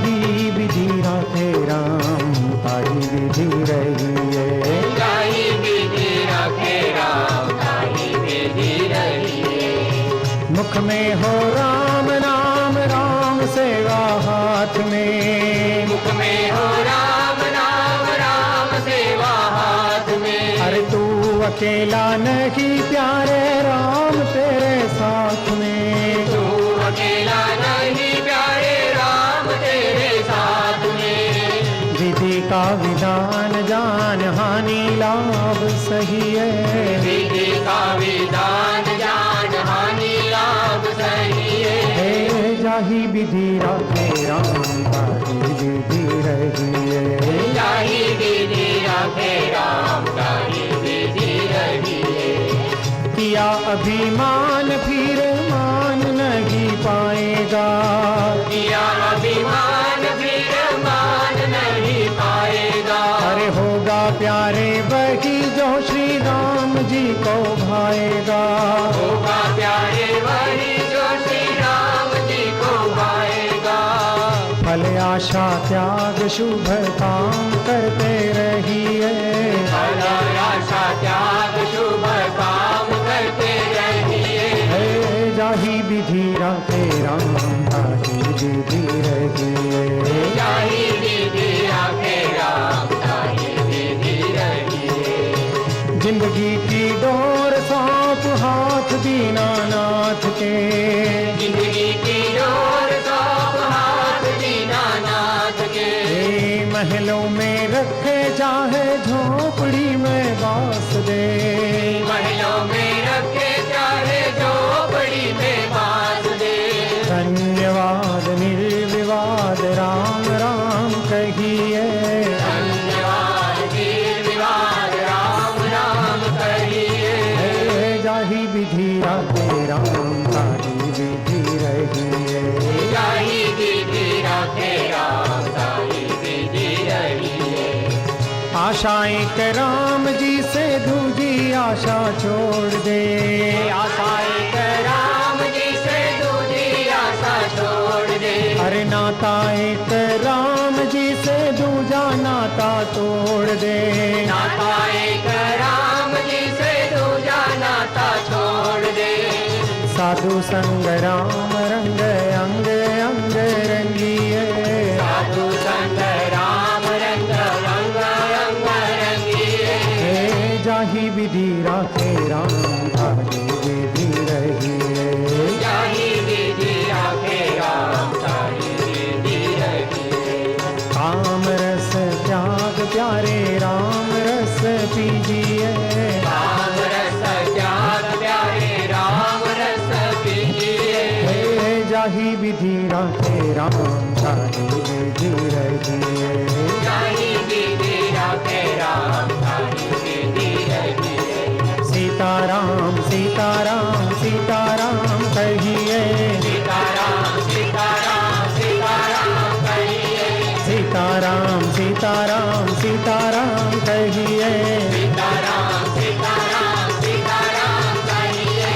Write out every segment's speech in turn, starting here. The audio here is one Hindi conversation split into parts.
जाही विधि राखे राम ताही विधि रहिए। जाही विधि राखे राम ताही विधि रहिए। मुख में हो राम नाम राम सेवा हाथ में। मुख में हो राम नाम राम सेवा हाथ में। अरे तू अकेला नहीं प्यारे राम तेरे साथ में। तू अकेला नहीं प्यारे राम तेरे साथ में। विधि का विधान जान हानि लाभ सही है। विधि का विधान जान हानि लाभ सही है। जाही विधि राखे राम ताही विधि रहिए। जाही विधि राखे राम ताही विधि रहिए। किया अभिमान फिर मान नहीं पाएगा। किया अभिमान फिर मान नहीं पाएगा। अरे होगा प्यारे वही जो श्री राम जी को भाएगा। होगा प्यारे वही जो श्री राम जी को भाएगा। फल आशा त्याग शुभ काम करते रहिए। फल आशा त्याग शुभ काम करते रहिए। जाही विधि राखे राम ताही विधि रहिए। जाही विधि राखे राम ताही विधि रहिए। जिंदगी की डोर सौंप हाथ दीनानाथ के। जिंदगी की डोर सौंप हाथ दीनानाथ के। महलों में रखे चाहे झोपड़ी में बास दे। महलों में रखे चाहे झोपड़ी में बास दे। धन्यवाद निर्विवाद राम राम कहिए। धन्यवाद निर्विवाद राम राम कहिए। जाही विधि राखे राम ताही विधि रहिए। जाही विधि राखे राम ताही विधि रहिए। आशाएं के राम जी से दूजी आशा छोड़ दे। आशाएं के राम जी से दूजी आशा छोड़ दे। अरे नाता एक राम जी से दूजा नाता तोड़ दे। नाता एक राम जी से दूजा नाता छोड़ दे। साधु संग राम रंग अंग अंग रंगिए। साधु संग राम रंग अंग अंग रंगिए। जाही विधि राखे राम ताही विधि रहिए। जाही विधि राखे राम ताही विधि रहिए। काम रस त्याग प्यारे राम रस पीजिए। राम रस त्याग प्यारे राम रस पीजिए। जाही विधि राखे राम ताही विधि रहिए। जाही विधि राखे राम ताही विधि रहिए। सीताराम सीताराम सीताराम कहिए। सीताराम सीताराम सीताराम कहिए। सीताराम सीताराम सीताराम कहिए। सीताराम सीताराम सीताराम कहिए।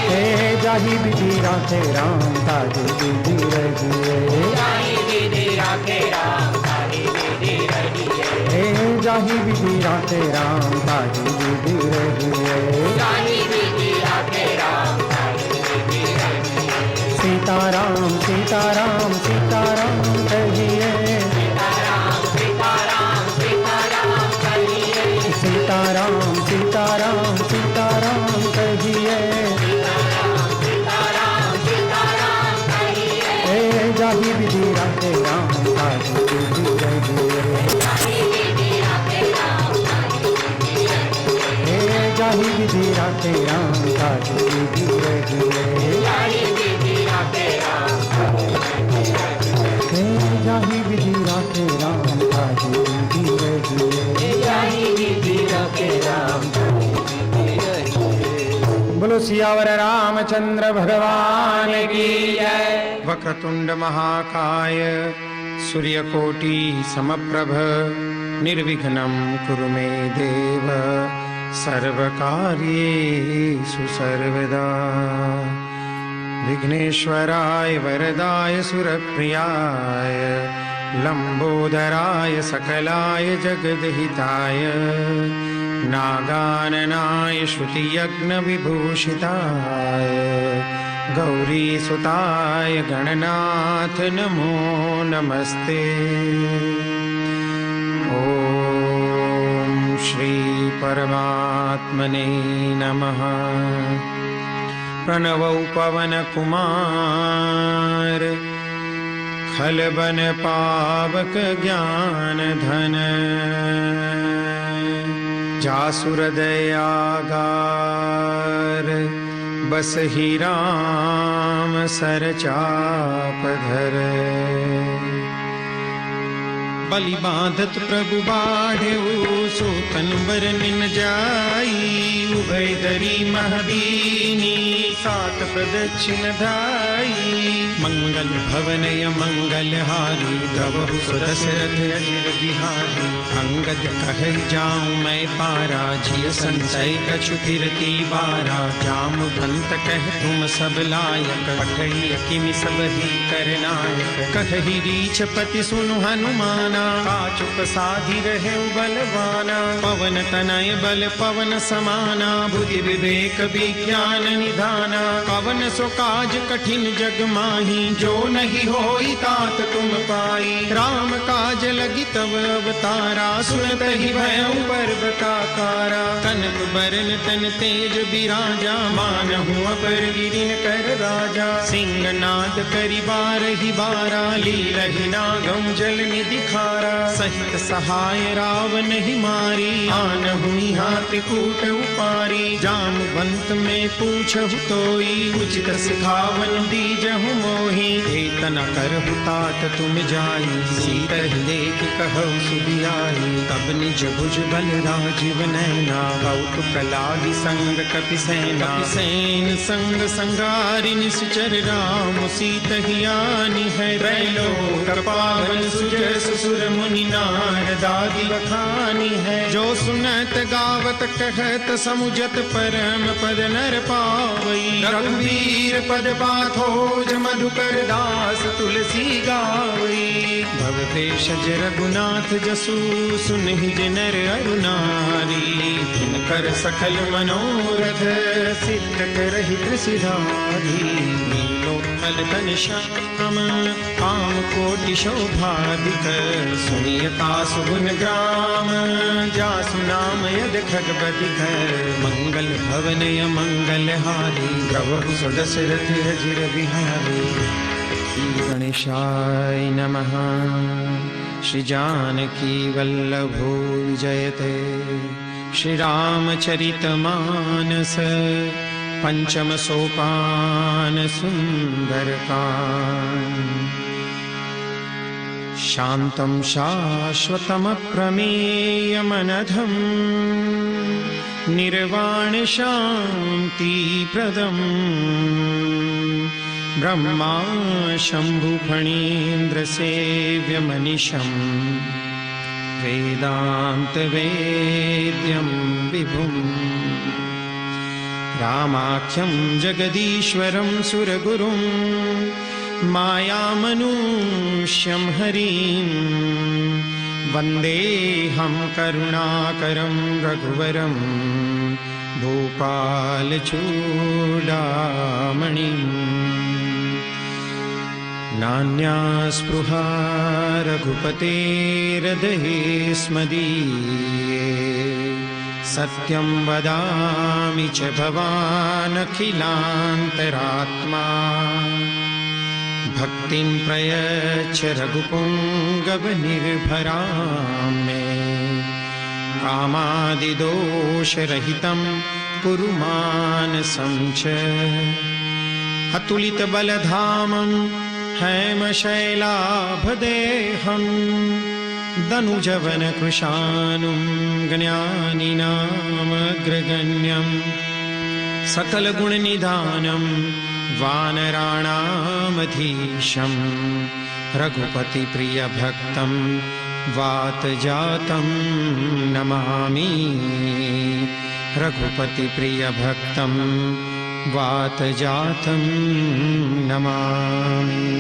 जाही विधि राखे राम ताही विधि रहिए। जाही विधि राखे राम ताही विधि रहिए। जाही विधि राखे राम ताही विधि रहिए। जाही विधि राखे राम ताही विधि रहिए। सीताराम सीताराम सीताराम कहिए। सीताराम सीताराम सीताराम कहिए। सीताराम सीताराम सीताराम कहिए। सीताराम सीताराम सीताराम कहिए। जाही विधि राखे राम ताही विधि रहिए। जाही विधि राखे राम ताही विधि रहिए। जाही विधि राखे राम ताही विधि रहिए। जाही विधि राखे राम ताही विधि रहिए। जाही विधि राखे राम ताही विधि रहिए। जाही विधि राखे राम ताही विधि रहिए। बोलो सियावर रामचंद्र भगवान की जय। वक्रतुंड महाकाय सूर्यकोटि समप्रभ निर्विघ्नं कुरु मे देव सर्वकार्येषु सर्वदा। विघ्नेश्वराय वरदाय सुरप्रियाय लंबोदराय सकलाय जगद्हिताय नागाननाय श्रुतियज्ञविभूषिताय गौरीसुताय गणनाथ नमो नमस्ते। ॐ श्री परमात्मने नमः। प्रणवौ पवनकुमार खलबन पावक ज्ञान धन जासुरदयागार बस ही राम सरचापधर। बलि बांधत प्रभु बाढ़ेऊ सोतन बरनिन जाई उभय दरी महदीनी सात प्रदक्षिण धाई। मंगल भवनय मंगलहारी द्रवहु सुदशरथ अजिर बिहारी। अंगद कहै जाऊं मैं पारा जिय संशय कछु कीर्ति बारा। जामवंत कह तुम सब लायक पठई किमि सब ही करनायक। कहहि रीछपति सुनु हनुमाना काचुक साधि रहे बलवाना। पवन तनय बल पवन समाना बुद्धि विवेक विज्ञान निधाना। पवन सो काज कठिन जग माही जो नहीं होई तात तुम पाई। राम काज लगी तब अवतारा सुनत ही भयउ पर्वताकारा। तनक बरन तन तेज बिराजा मानहु अपर गिरिन कर राजा। सिंहनाद करि बारहि बारा लीलहि नागम जल निधि खारा। सहित सहाय रावण ही मारी आनहु हाथि कूट उपारी। जामवंत में पूछहु तोई उचित सिखावन दीजहु मोहि। एतना करहु तात तुम जाई सीतहि लेख कहु सुधियाई। तब निज भुज बल राजीव नैना कौतुक लागी संग कपिसेना। कपिसेन संग संगारि निश्चर राम सीतहि आनि है। त्रैलोक पावन सुजस सुर मुनि नारद आदि बखानी है। जो सुनत गावत कहत समुझत परम पद नर पावई। रघुवीर पद पाथोज मधुकर दास तुलसी गावई। भव भेषज रघुनाथ जसु सुनहि जिनर अरु नारी। जिनकर सकल मनोरथ सिद्ध करहि त्रिसिधारी। नीलोत्पल तन श्याम काम कोटि शोभाधिक। सुनियता सुगुन ग्राम जासु नाम यद खगपति घर। मंगल भवनय मंगलहारी द्रवहु सुदशरथ अजिर बिहारी। श्री गणेशाय नमः। श्री जानकी वल्लभो विजयते। श्री रामचरितमानस पंचम सोपान सुंदरकांड। शान्तं शाश्वतमप्रमेयमनघम् निर्वाणशान्तिप्रदम्। ब्रह्मा शम्भुफणीन्द्रसेव्यमनिशम् वेदान्तवेद्यं विभुम्। रामाख्यं जगदीश्वरं सुरगुरुं मायामनुष्यं हरिं। वन्देऽहं करुणाकरं रघुवरं भूपालचूडामणिम्। नान्या स्पृहा रघुपतेर्हृदये स्मदीये। सत्यं वदामि च भवानखिलान्तरात्मा। भक्तिं प्रयच्छ रघुपुङ्गवनिर्भरां मे। कामादिदोषरहितं कुरु मानसं च। अतुलितबलधामं हैमशैलाभदेहं। दनुजवनकृशानुं ज्ञानिनामग्रगण्यं। सकलगुणनिधानं वानराणामधीशं। रघुपतिप्रियभक्तं वातजातं नमामि। रघुपतिप्रियभक्तं वातजातं नमामि।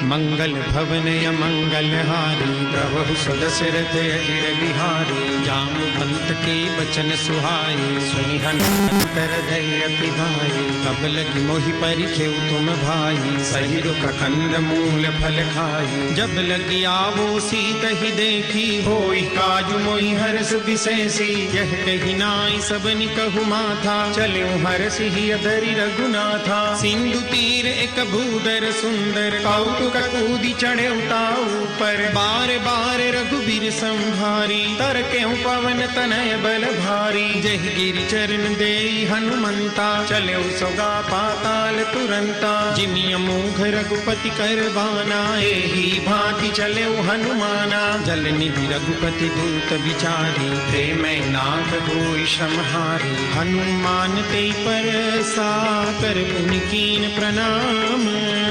मंगल भवन मंगल हारी, प्रभु सदशरथ अजिर बिहारी। जामवंत के बचन सुहाए, सुनि हनुमत हृदय अति भाई। तब लगी मोहि परिखेउ तुम भाई, सही रुख कंद मूल फल खाई। जब लगी आवो सीत ही देखी, होई काजु मोहि हर्ष विशेषी। यह कही नाई सबनि कहु माथा, चले हर्ष ही अधरि रघुनाथा। सिंधु तीर एक भूदर सुंदर, कौतुक कूदी चढ़े उताऊ पर। बार बार रघुबीर संभारी, तर क्यों पवन तनय बल भारी। जय गिरि चरण देई हनुमंता, चले सोगा पाताल तुरंता। जिमि अमोघ रघुपति करबाना, एही भांति चले हनुमाना। जल निधि रघुपति दूत विचारी, प्रेम नाथ होई श्रमहारी। हनुमान ते पर साकर पुनि कीन प्रणाम।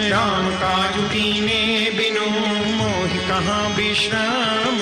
राम काजु कीने बिनु मोहि कहाँ विश्राम।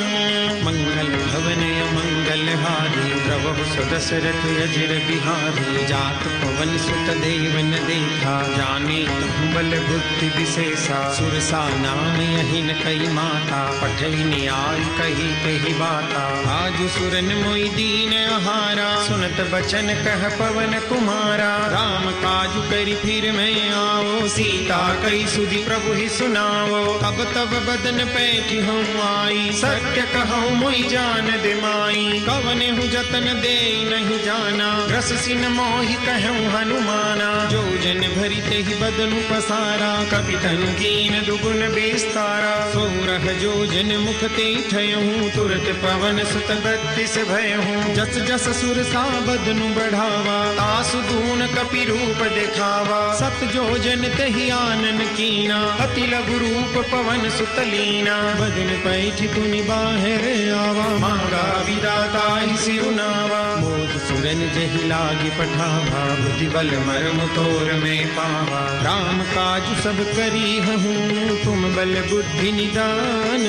मंगल भवन मंगल हारी, प्रभु सदशरथ अजिर बिहारी। जात पवन सुत देवन देखा, जाने तहु बल बुद्धि विशेषा। सुरसा नाम यहिन कई माता, पठहि न्याय कही कही बाता। आजु सुरन मोहि दीन आहारा, सुनत बचन कह पवन कुमारा। राम काजु करि फिर मैं आओ, सीता कई सुधि प्रभु ही सुनाओ। अब तब बदन पैठी हूँ आई, सत्य कहूँ मोहि जान दे माई। कवने हूँ जतन दे नहीं जाना, रस सिन मोहि कहूँ हनुमाना। जो जन भरी ते ही बदनु पसारा, कपि तनु कीन दुगुन विस्तारा। सोरह जो जन मुख ते ठयहूँ, तुरत पवन सुत बत्तीस भयहूँ। जस जस सुरसा बदनु बढ़ावा, तासु दून कपि रूप दिखावा। सत जो जन तहि आनन कीना, अति लघु रूप पवन सुत लीना। बदन पैठ तुनि बाहर आवा, मांगा विदाता ही सिरुनावा। मोद सुरन जहि लागी पठावा, बुद्धि बल मर्म तोर में पावा। राम काज सब करी हूँ, तुम बल बुद्धि निदान।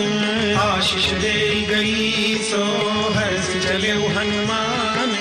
आशीष दे गई सो हर्ष चले हनुमान।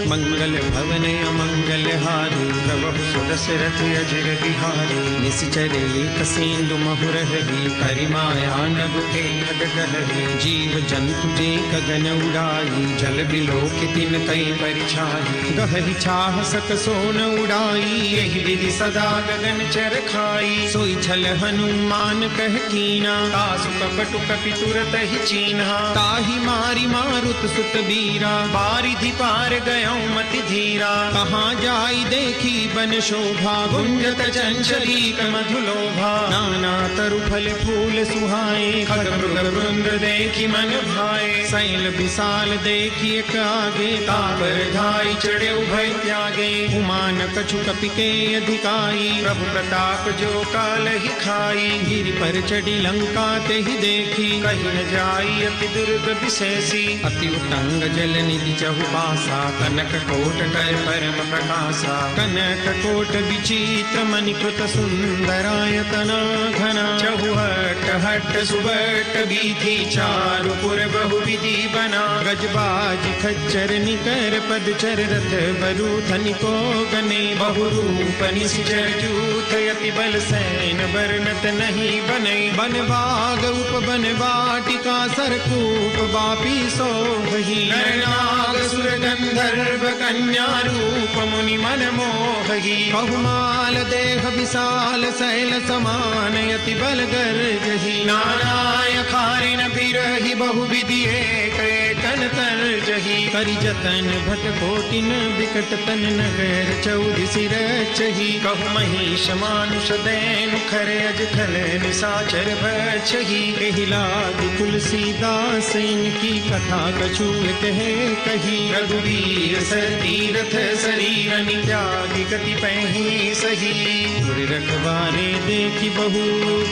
मंगल भवन अमंगल हारी, प्रभु सुदशरथ अजिर बिहारी। निश्चर एक सेंदु महुरहरी, करिमाया नभुखे खगगहरी। जीव जंतु जे गगन उड़ाई, जल बिलोक तिन कई परिछाई। गहहि छाह सक सोन उड़ाई, यही विधि सदा गगन चर खाई। सोई छल हनुमान कह कीना, तासु कपटु कपि तुरत ही चीन्हा। ताहि मारी मारुत सुत बीरा, बारिधि पार गयो मति धीरा। कहाँ जाई देखी बन शोभा, गुंजत चंचलीक मधुलोभा। नाना तरु फल फूल सुहाए, खग मृग वृंद देखी मन भाए। शैल विशाल देखी एक आगे, तापर धाई चढ़े उभय त्यागे। उमान कछु कपि के अधिकाई, प्रभु प्रताप जो काल ही खाई। गिरि पर चढ़ी लंका ते ही देखी, कहीं न जाई अति दुर्ग विशेषी। अति उतंग जल निधि चहुबासा, कनक कोट कर परम प्रकाशा। कनक कोट विचित्र मणिकृत सुंदरायतना घना। चहुहट हट सुबट बीथी, चारु पुर बहु विधि बना। गजबाज खच्चर निकर पदचर, रथ बरु धनिको गने। बहुरूप निश्चर जूथ, अति बल सैन बरनत नहीं बने। बन बाग उपवन वाटिका, सरकूप बापी सोहि। नर नाग सुर गंधर्व कन्या, रूप मुनि मन मोहि। बहुमाल देह विशाल, शैल समान अति बल गर्जहि। नाराय खारिन बिरहि, बहु विधि एक तन तर्जहि। करि जतन भट कोटिन, बिकट तन नगर चौधि सिर चही। कहु महिष मानुष दैन, खर अज खल निसाचर बचही। एहि लागी तुलसीदास, इनकी कथा कछु कहे कही। रघुवीर सर तीरथ शरीरनि, त्यागी गति पहि सही। गुर रखवारे देखी बहु,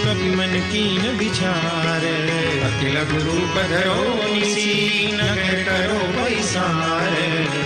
कपि मन कीन विचार। अति लघु रूप धरो निसीन, नगर करो पैसार।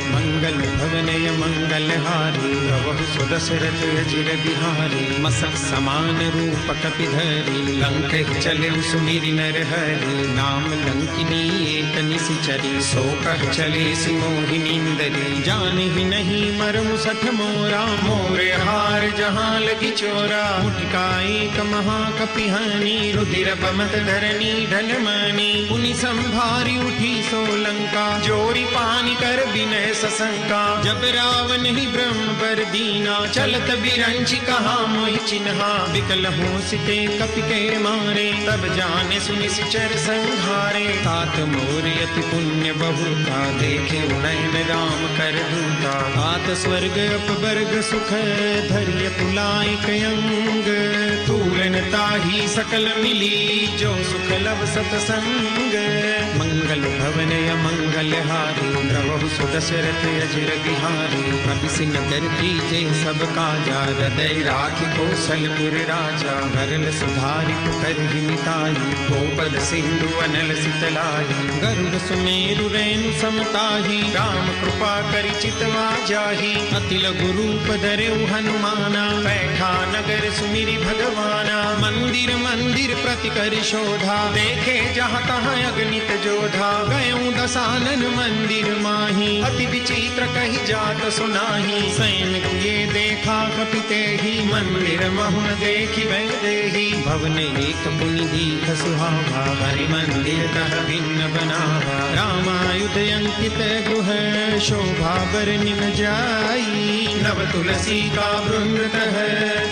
मंगल भवनय मंगलहारी प्रभु सुदशरथ अजिर बिहारी। मसक समान रूप कपिधरी लंक चले सुमिरि नर हरि। नाम लंकिनी एक निशिचरी सो कह चले सि मोहिनींदरी। जान ही नहीं मरम सठ मोरा मोरे हार जहाँ लगी चोरा। मुठका एक महाकपिहानी रुधिर बमत धरनी ढलमनी। पुनि संभारी उठी सोलंका जोरी पानी कर विनय सशंका। जब रावण ही ब्रह्म बर दीना चलत बिरंची कहा मोहि चिन्हा। विकल हो सिते कपि के मारे तब जाने सुनि सिचर संघारे। तात मोर अति पुण्य बहुता देखे नयन राम कर दूता। तात स्वर्ग अपवर्ग सुख धैर्य तुलायक अंग। तूलन ताही सकल मिली जो सुख लव सतसंग। मंगल भवनय मंगलहारी प्रभु सुदशरथ अजिर बिहारी। कपि नगर कीजे सब काजा हृदय राखि कौशलपुर राजा। गरल सुधारि करहि मिताई गोपद सिंधु अनल सितलाई। गरुड़ सुमेरु रेणु समताही राम कृपा करि चितवा जाहि। अति लघु रूप धरेउ हनुमाना बैठा नगर सुमिरि भगवाना। मंदिर मंदिर प्रति करि शोधा देखे जहाँ तहाँ अगणित जोधा। गयऊँ दसानन मंदिर माही अति विचित्र कही जात सुनाही। सैन किए देखा कपिते ही मंदिर महुन देखि वैदेही। भवन एक पुनि दीख सुहावा हरि मंदिर तह भिन्न बनावा। रामायुध अंकित गृह शोभा बरनि न जाई। नव तुलसी का वृंद तह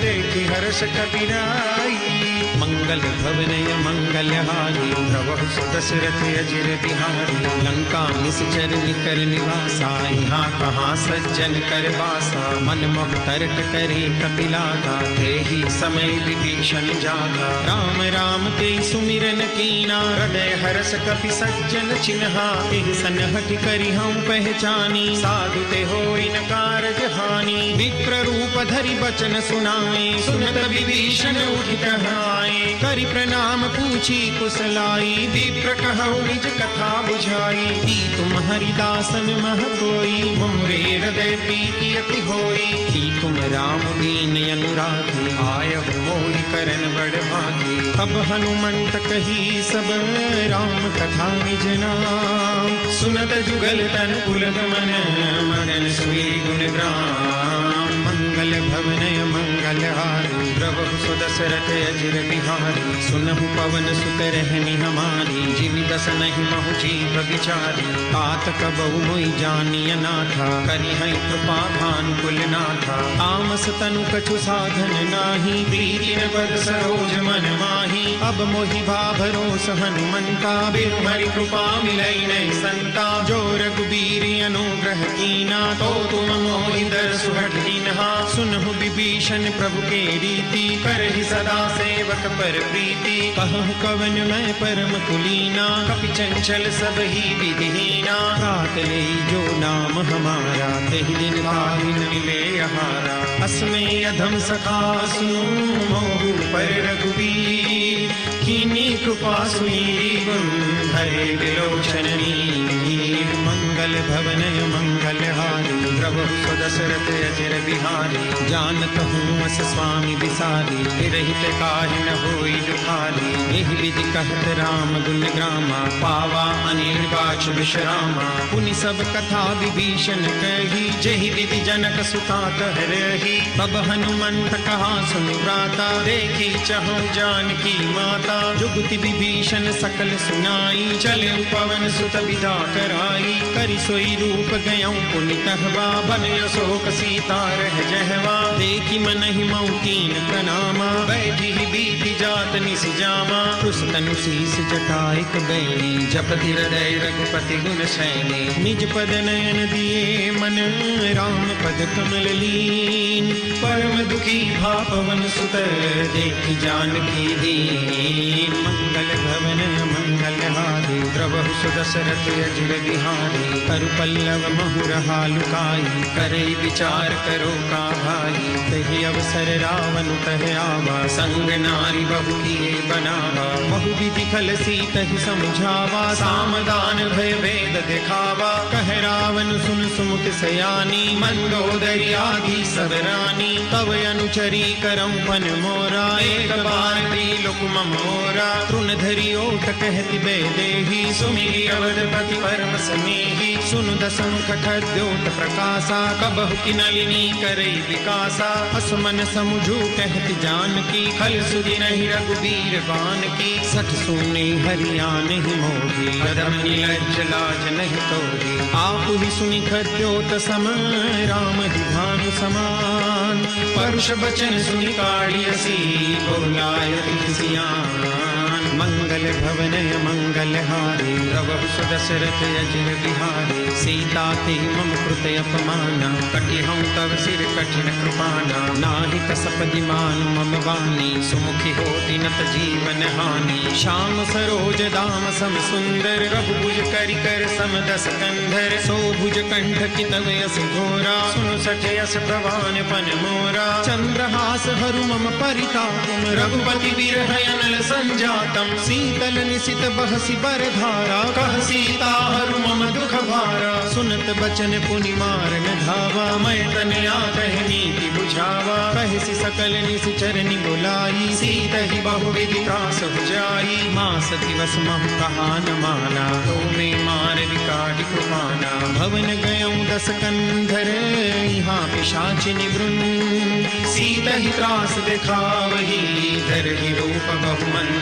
देखि हर्ष कपिराई। मंगल भवनय मंगलहारी प्रभु सुदशरथ अजिर बिहारी। लंका निश्चर निकर निवासा यहाँ कहाँ सज्जन कर वासा। मन मोह तर्क करे कपिलागा तेहि समय विभीषण जागा। राम राम ते सुमिरन कीना हृदय हर्ष कपि सज्जन चिन्हा। एहि सनहठ करि हम पहचानी साधु ते होई न कारज हानि। विप्र रूप धरि बचन सुनाए सुनत विभीषण उठि कहाए। करि प्रणाम पूछी कुशलाई विप्र कहु निज कथा बुझाई। की तुम हरिदासन मह कोई मोरे हृदय प्रीति अति होई। की तुम राम दीन अनुरागी आयहु मोहि करन बड़ भागी। तब हनुमंत कही सब राम कथा निज नाम। सुनत जुगल तन पुलक मन मगन सुई गुण ग्राम। मंगल भवनय मंगलहारी प्रभु सुदशरथ अजिर बिहारी। सुनहु पवन सुत रहनि हमारी जिमि दस नहीं महु जीव विचारी। तात कबहु मोहि जानिय नाथा करिहै कृपा भानुकुल नाथा। तामस तनु कछु साधन नाही प्रीति न पद सरोज मन माही। अब मोहि भरोस हनुमंता बिनु हरि कृपा मिलै नहीं संता। जो रघुबीर अनुग्रह कीना तो तुम मोहि दरसु हठ दीन्हा। सुनहु विभीषण प्रभु के रीति करहि सदा सेवक पर प्रीति। कहु कवन मैं परम कुलीना कपि चंचल सब ही विधिहीना। रात ले जो नाम हमारा तेहि दिन पाहिन मिले आहारा। अस्मे अधम सखा सुनो मोहु पर रघुबीर। कीनी कृपा सुई गुण धरे विलोचन नीर। मंगल भवनय मंगलहारी प्रभु सुदशरथ अजिर बिहारी। जानत हूँ अस स्वामी विसारी रहित काहि न होई दुखारी। एहि विधि कहत राम गुण ग्रामा पावा अनिर्वाच विश्रामा। पुनि सब कथा विभीषण कही जेहि विधि जनक सुता कह रही। तब हनुमंत कहा सुन भ्राता देखी चहु जानकी माता। जुगति विभीषण सकल सुनाई चले पवन सुत विदा कराई। करि सोई रूप गयऊँ पुनि कहवा बन अशोक सीता रह जहवा। देखी मन ही मऊ कीन प्रणामा बैठी ही बीती जात निस जामा। उस तनु शीस जटाइक बैनी जपति हृदय रघुपति गुण सैनी। निज पद नयन दिए मन राम पद कमल लीन। परम दुखी भा पवन सुत देखी जानकी दीन। मंगल भवन मंगलहारी द्रवहु सुदशरथ अजिर बिहारी करु पल्लव महु रहा लुकाई करे विचार करो का भाई तहि अवसर रावण कह आवा संग नारी बहु किए बनावा बहु विधि खल सीत ही समझावा सामदान भय वेद दिखावा कह रावण सुन सुमुख सयानी मंदोदरी आदि सब रानी तव अनुचरी करम पन मोरा एक बार दी लोक मोरा तृण धरी ओट कहति बेदेही सुमिरी अवधपति परम स्नेही सुन दसमुख खद्योत प्रकाशा कबहु की नलिनी करई विकासा असमन समुझू कहति जानकी खल सुधि नहीं रघुबीर बान की सठ सुनी हरियाण ही मोही कदम नीलज लाज नहीं तोही आप ही सुनि खद्योत सम राम ही भानु समान परुष बचन सुनि काढ़ियसी बोलाय सियान मंगल भवनय मंगल हारी द्रवहु सुदशरथ अजिर बिहारी सीता ते मम कृत अपमाना कटि हूँ तव सिर कठिन कृपाना नाहि कसपदि मानु मम वाणी सुमुखी होति नत जीवन हानि श्याम सरोज दाम सम सुंदर रघुभुज करि कर सम दस कंधर सो भुज कंठ की तव यस घोरा सुनु सठ यस प्रवान पन मोरा चंद्रहास हरु मम परितापम रघुपति विरह अनल संजातम शीतल निशित बहसी बर धारा कह सीता हरु मम दुख भारा सुनत बचन पुनि मारन धावा मैं तनया कह नीति बुझावा कहसी सकल निशिचर बुलाई सीत ही बहु विधि त्रास बुझाई मास दिवस महु कहा न माना तो में मार विकाट कृपाना भवन गयऊँ दस कंधर यहाँ पिशाच निवृन सीत ही त्रास दिखावही धर ही रूप बहुमन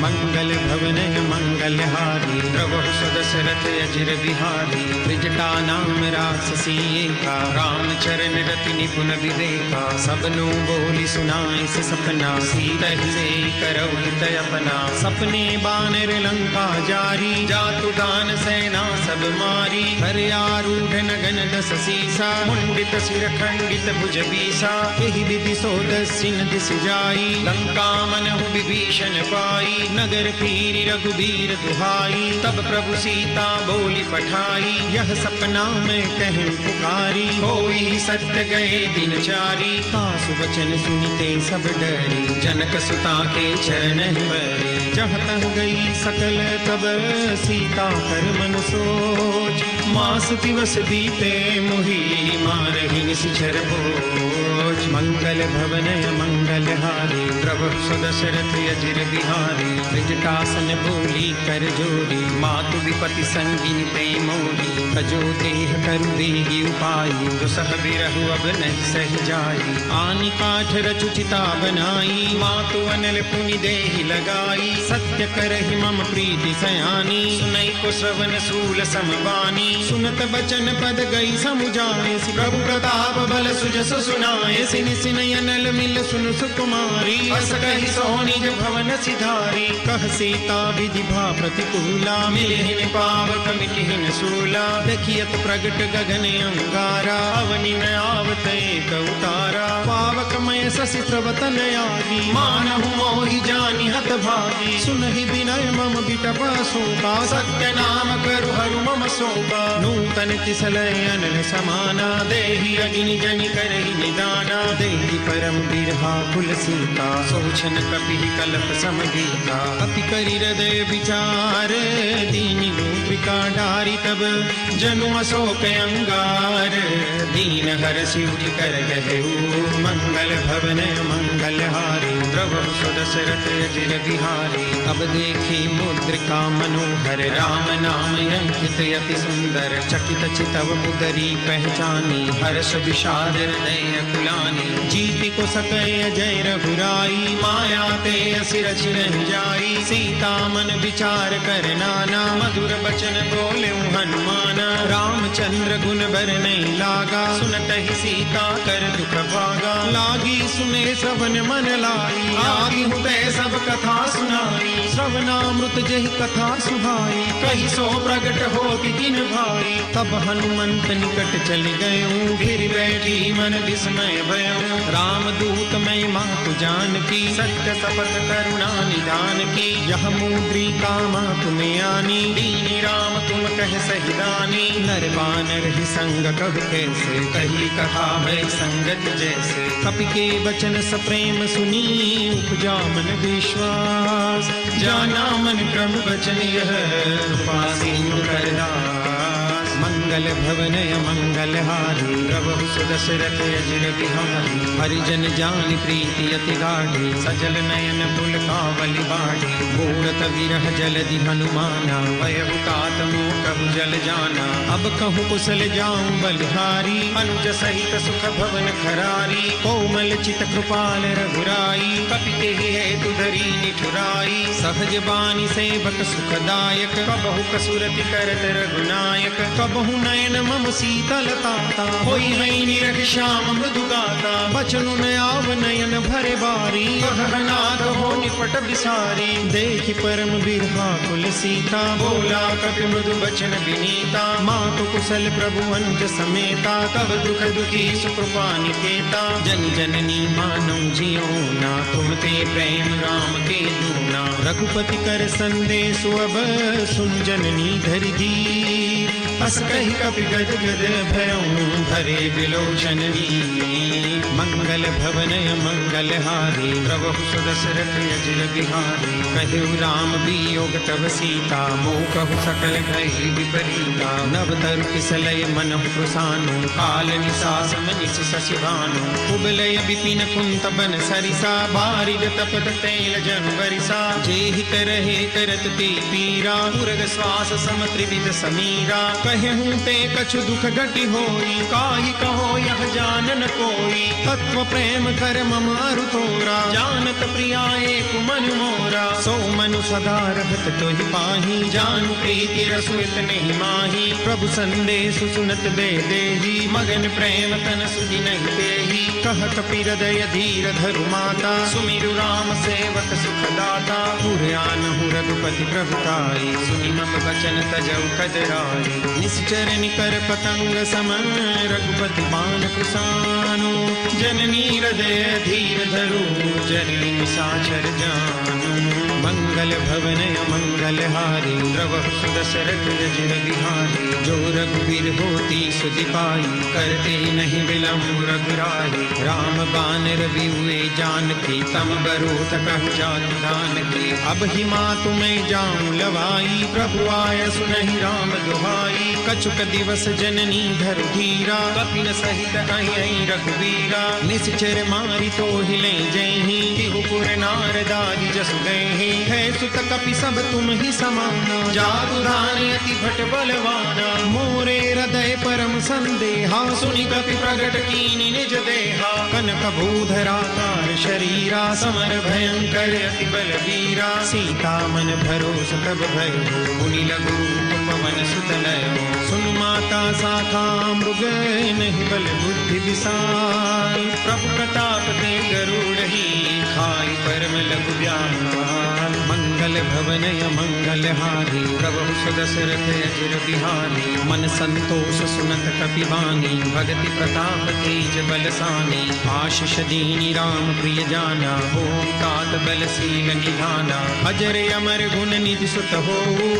मंगल भवनय मंगल हारी द्रवहु सुदशरथ अजिर बिहारी त्रिजटा नाम राक्षसी एका राम चरण रति निपुण विवेका सबनु बोली सुनाई से सपना सीत ही से करौ हित अपना सपने बानर लंका जारी जातु दान सेना सब मारी हर आरूढ़ नगन दस सीसा मुंडित सिर खंडित भुज बीसा यही विधि सो दसिन दिस जाई लंका मनहु विभीषण पाई नगर फिरी रघुबीर दुहाई तब प्रभु सीता बोली पठाई यह सपना में कहूँ पुकारी होई सत्य गए दिन चारी तासु वचन सुनते सब डरी जनक सुता के चरण बरे जह तह गई सकल तब सीता कर मन सोच मास दिवस बीते मुही मारहि निशिचर भोज मंगल भवनय मंगल हारी द्रवहु सुदशरथ अजिर बिहारी त्रिजटासन बोली कर जोरी मातु विपति संगिनी ते मोही तजो देह करु देहि उपाई दुसह बिरहु अब नहीं सह जाई आनि काठ रचुचिता बनाई मातु अनल पुनि देहि लगाई सत्य करहि मम प्रीति सयानी सुनई को श्रवण सूल समबानी सुनत बचन पद गई समुझाए प्रभु प्रताप बल सुजस सुनाए सिनि सिनय अनल मिल सुन सुकुमारी अस कहि सोनिज भवन सिधारी कह सीता विधि भा प्रतिकूला मिलिहिन पावक मिटिहिन सूला देखियत प्रगट गगन अंगारा अवनि न आवत एक उतारा पावक मय शशि प्रवतन आदि मानहु मोहि जानि हत भागी सुनहि विनय मम बिटप शोका सत्य नाम करु हरु मम शोका नूतन किसलय अनल समाना देहि अग्नि जनि करहि निदाना देहि परम बिरहा कुल सीता सोचन कपि कल्प समगीता अपि करि हृदय विचार दीनि मूत्रिका डारी तब जनु अशोक अंगार दीन हरषि उठि कर गहेऊ मंगल भवन मंगल हारी द्रवहु सुदशरथ अजिर बिहारी अब देखी मुद्रिका मनोहर राम नाम अंकित अति सुंदर चकित चितव मुदरी पहचानी हर्ष विषाद हृदय कुलानी जीति को सकय जय रघुराई माया ते असि रचि रहि जाई सीता मन विचार कर नाना मधुर बचन सुन बोले हनुमान, रामचंद्र गुण बर नहीं लागा, सुनत ही सीता कर दुख भागा। लागी सुने श्रवण मन लाई, लागी हुते सब कथा सुनाई। श्रवणामृत जहि कथा सुहाई, कही सो प्रगट होति किन भाई। तब हनुमंत निकट चल गए, फिर बैठी मन विस्मय भयो। राम दूत मैं मातु जान की, सत्य शपथ करुणा निधान की। यह मुद्रिका मातु में आनी, दीनी राम तुम कह सही दानी। नर बानर ही संग कह कैसे, कही कहा है संगत जैसे। कपि के वचन सप्रेम सुनी, उपजा मन विश्वास। जाना मन क्रम वचन यह, उपासीन करदास। मंगल भवनय मंगलहारी, प्रभु सुदशरथ अजिर बिहारी। हरिजन जान प्रीति अति गाढ़ी, सजल नयन पुलकावली बाढ़ी। घोड़त विरह जलधि हनुमाना, भयउ तात मोह जल जाना। अब कहूँ कुशल जाऊं बलिहारी, अनुज सहित सुख भवन खरारी। कोमल चित कृपाल रघुराई, कपि तेहि हेतु धरी निठुराई। सहज बानी सेवक सुखदायक, कबहु कसुरति करत रघुनायक। कबहु नयन मम शीतलताता, होई है निरख श्याम मृदु गाता। बचनु न आव नयन भरे बारी, कहनाद हो निपट बिसारी। देखि परम बिरहा कुल सीता, बोला कपि मृदु बचन विनीता। मातु कुशल प्रभु अनुज समेता, तब दुख दुखी सुकृपा निकेता। जन जननी मानौ जियो ना, तुम ते प्रेम राम के दूना। रघुपति कर संदेश अब, सुन जननी धरि धीर। अस कहि कपि गद गद भयउ, धरे विलोचन वीर। मंगल भवनय मंगलहारी, प्रभु सुदशरथ अजिर बिहारी। कहु राम वियोग तव सीता, मोह सकल भय विपरीता। नव तरु किसलय मनहु प्रसानु, काल निसास मनिस शशि भानु। कुबलय विपिन कुंत बन सरिसा, बारिद तपत तैल जन बरिसा। जेहि करहे करत ते पीरा, उरग श्वास सम त्रिविध समीरा। कहूँ ते कछु दुख घटि होई, काहि कहो यह जानन कोई। तत्व प्रेम कर मम अरु तोरा, जानत प्रिया एक मन मोरा। सो मनु सदा रहत तोहि पाही, जानु प्रीति रसुत नहीं माही। प्रभु संदेश सुनत बे देही, मगन प्रेम तन सुधि नहीं देही। कह कपि हृदय धीर धरु माता, सुमिरु राम सेवक सुखदाता। पुरानहु रघुपति प्रभुताई, सुनि मम वचन तजौ कजराई। निश्चर निकर पतंग सम, रघुपति बाण कुसानु। जननी हृदय धीर धरु, जननी निशाचर जानु। मंगल भवनय मंगलहारी, प्रभु सुदशरथ अजिर बिहारी। जो रघुवीर होती सुधि पाई, करते नहीं विलम्ब रघुराई। राम बानर बिहुए जानकी, तम बरोत कहु जाति जानकी। अब ही मातु मैं जाऊं लवाई, प्रभु आय सुनहि राम दुहाई। कछुक दिवस जननी धरु धीरा, कपिन सहित आई रघुवीरा। निश्चर मारि तो हिले जयहि, तिहु पुर नारदादि जसु गए। है सुत कपि सब तुम ही समाना, जादू दान अति भट बलवाना। मोरे हृदय परम संदेहा, सुनि कपि प्रगट कीनि निज देहा। कनक भूधराकार शरीरा, समर भयंकर अति बलवीरा। सीता मन भरोस तब भयो, मुनि लघु पवन सुत लयो। सुन माता शाखा मृग, नहीं बल बुद्धि विशाल। प्रभु प्रताप ते गरुड़हि, खाई परम लघु व्याल। मंगल भवनय मंगलहारी, प्रभु सुदशरथ अजिर बिहारी। मन संतोष सुनत कपि बानी, भगति प्रताप तेज बलसानी। आशीष दीनी राम प्रिय जाना, होम तात बलशील निधाना। अजर अमर गुण निधि सुत हो,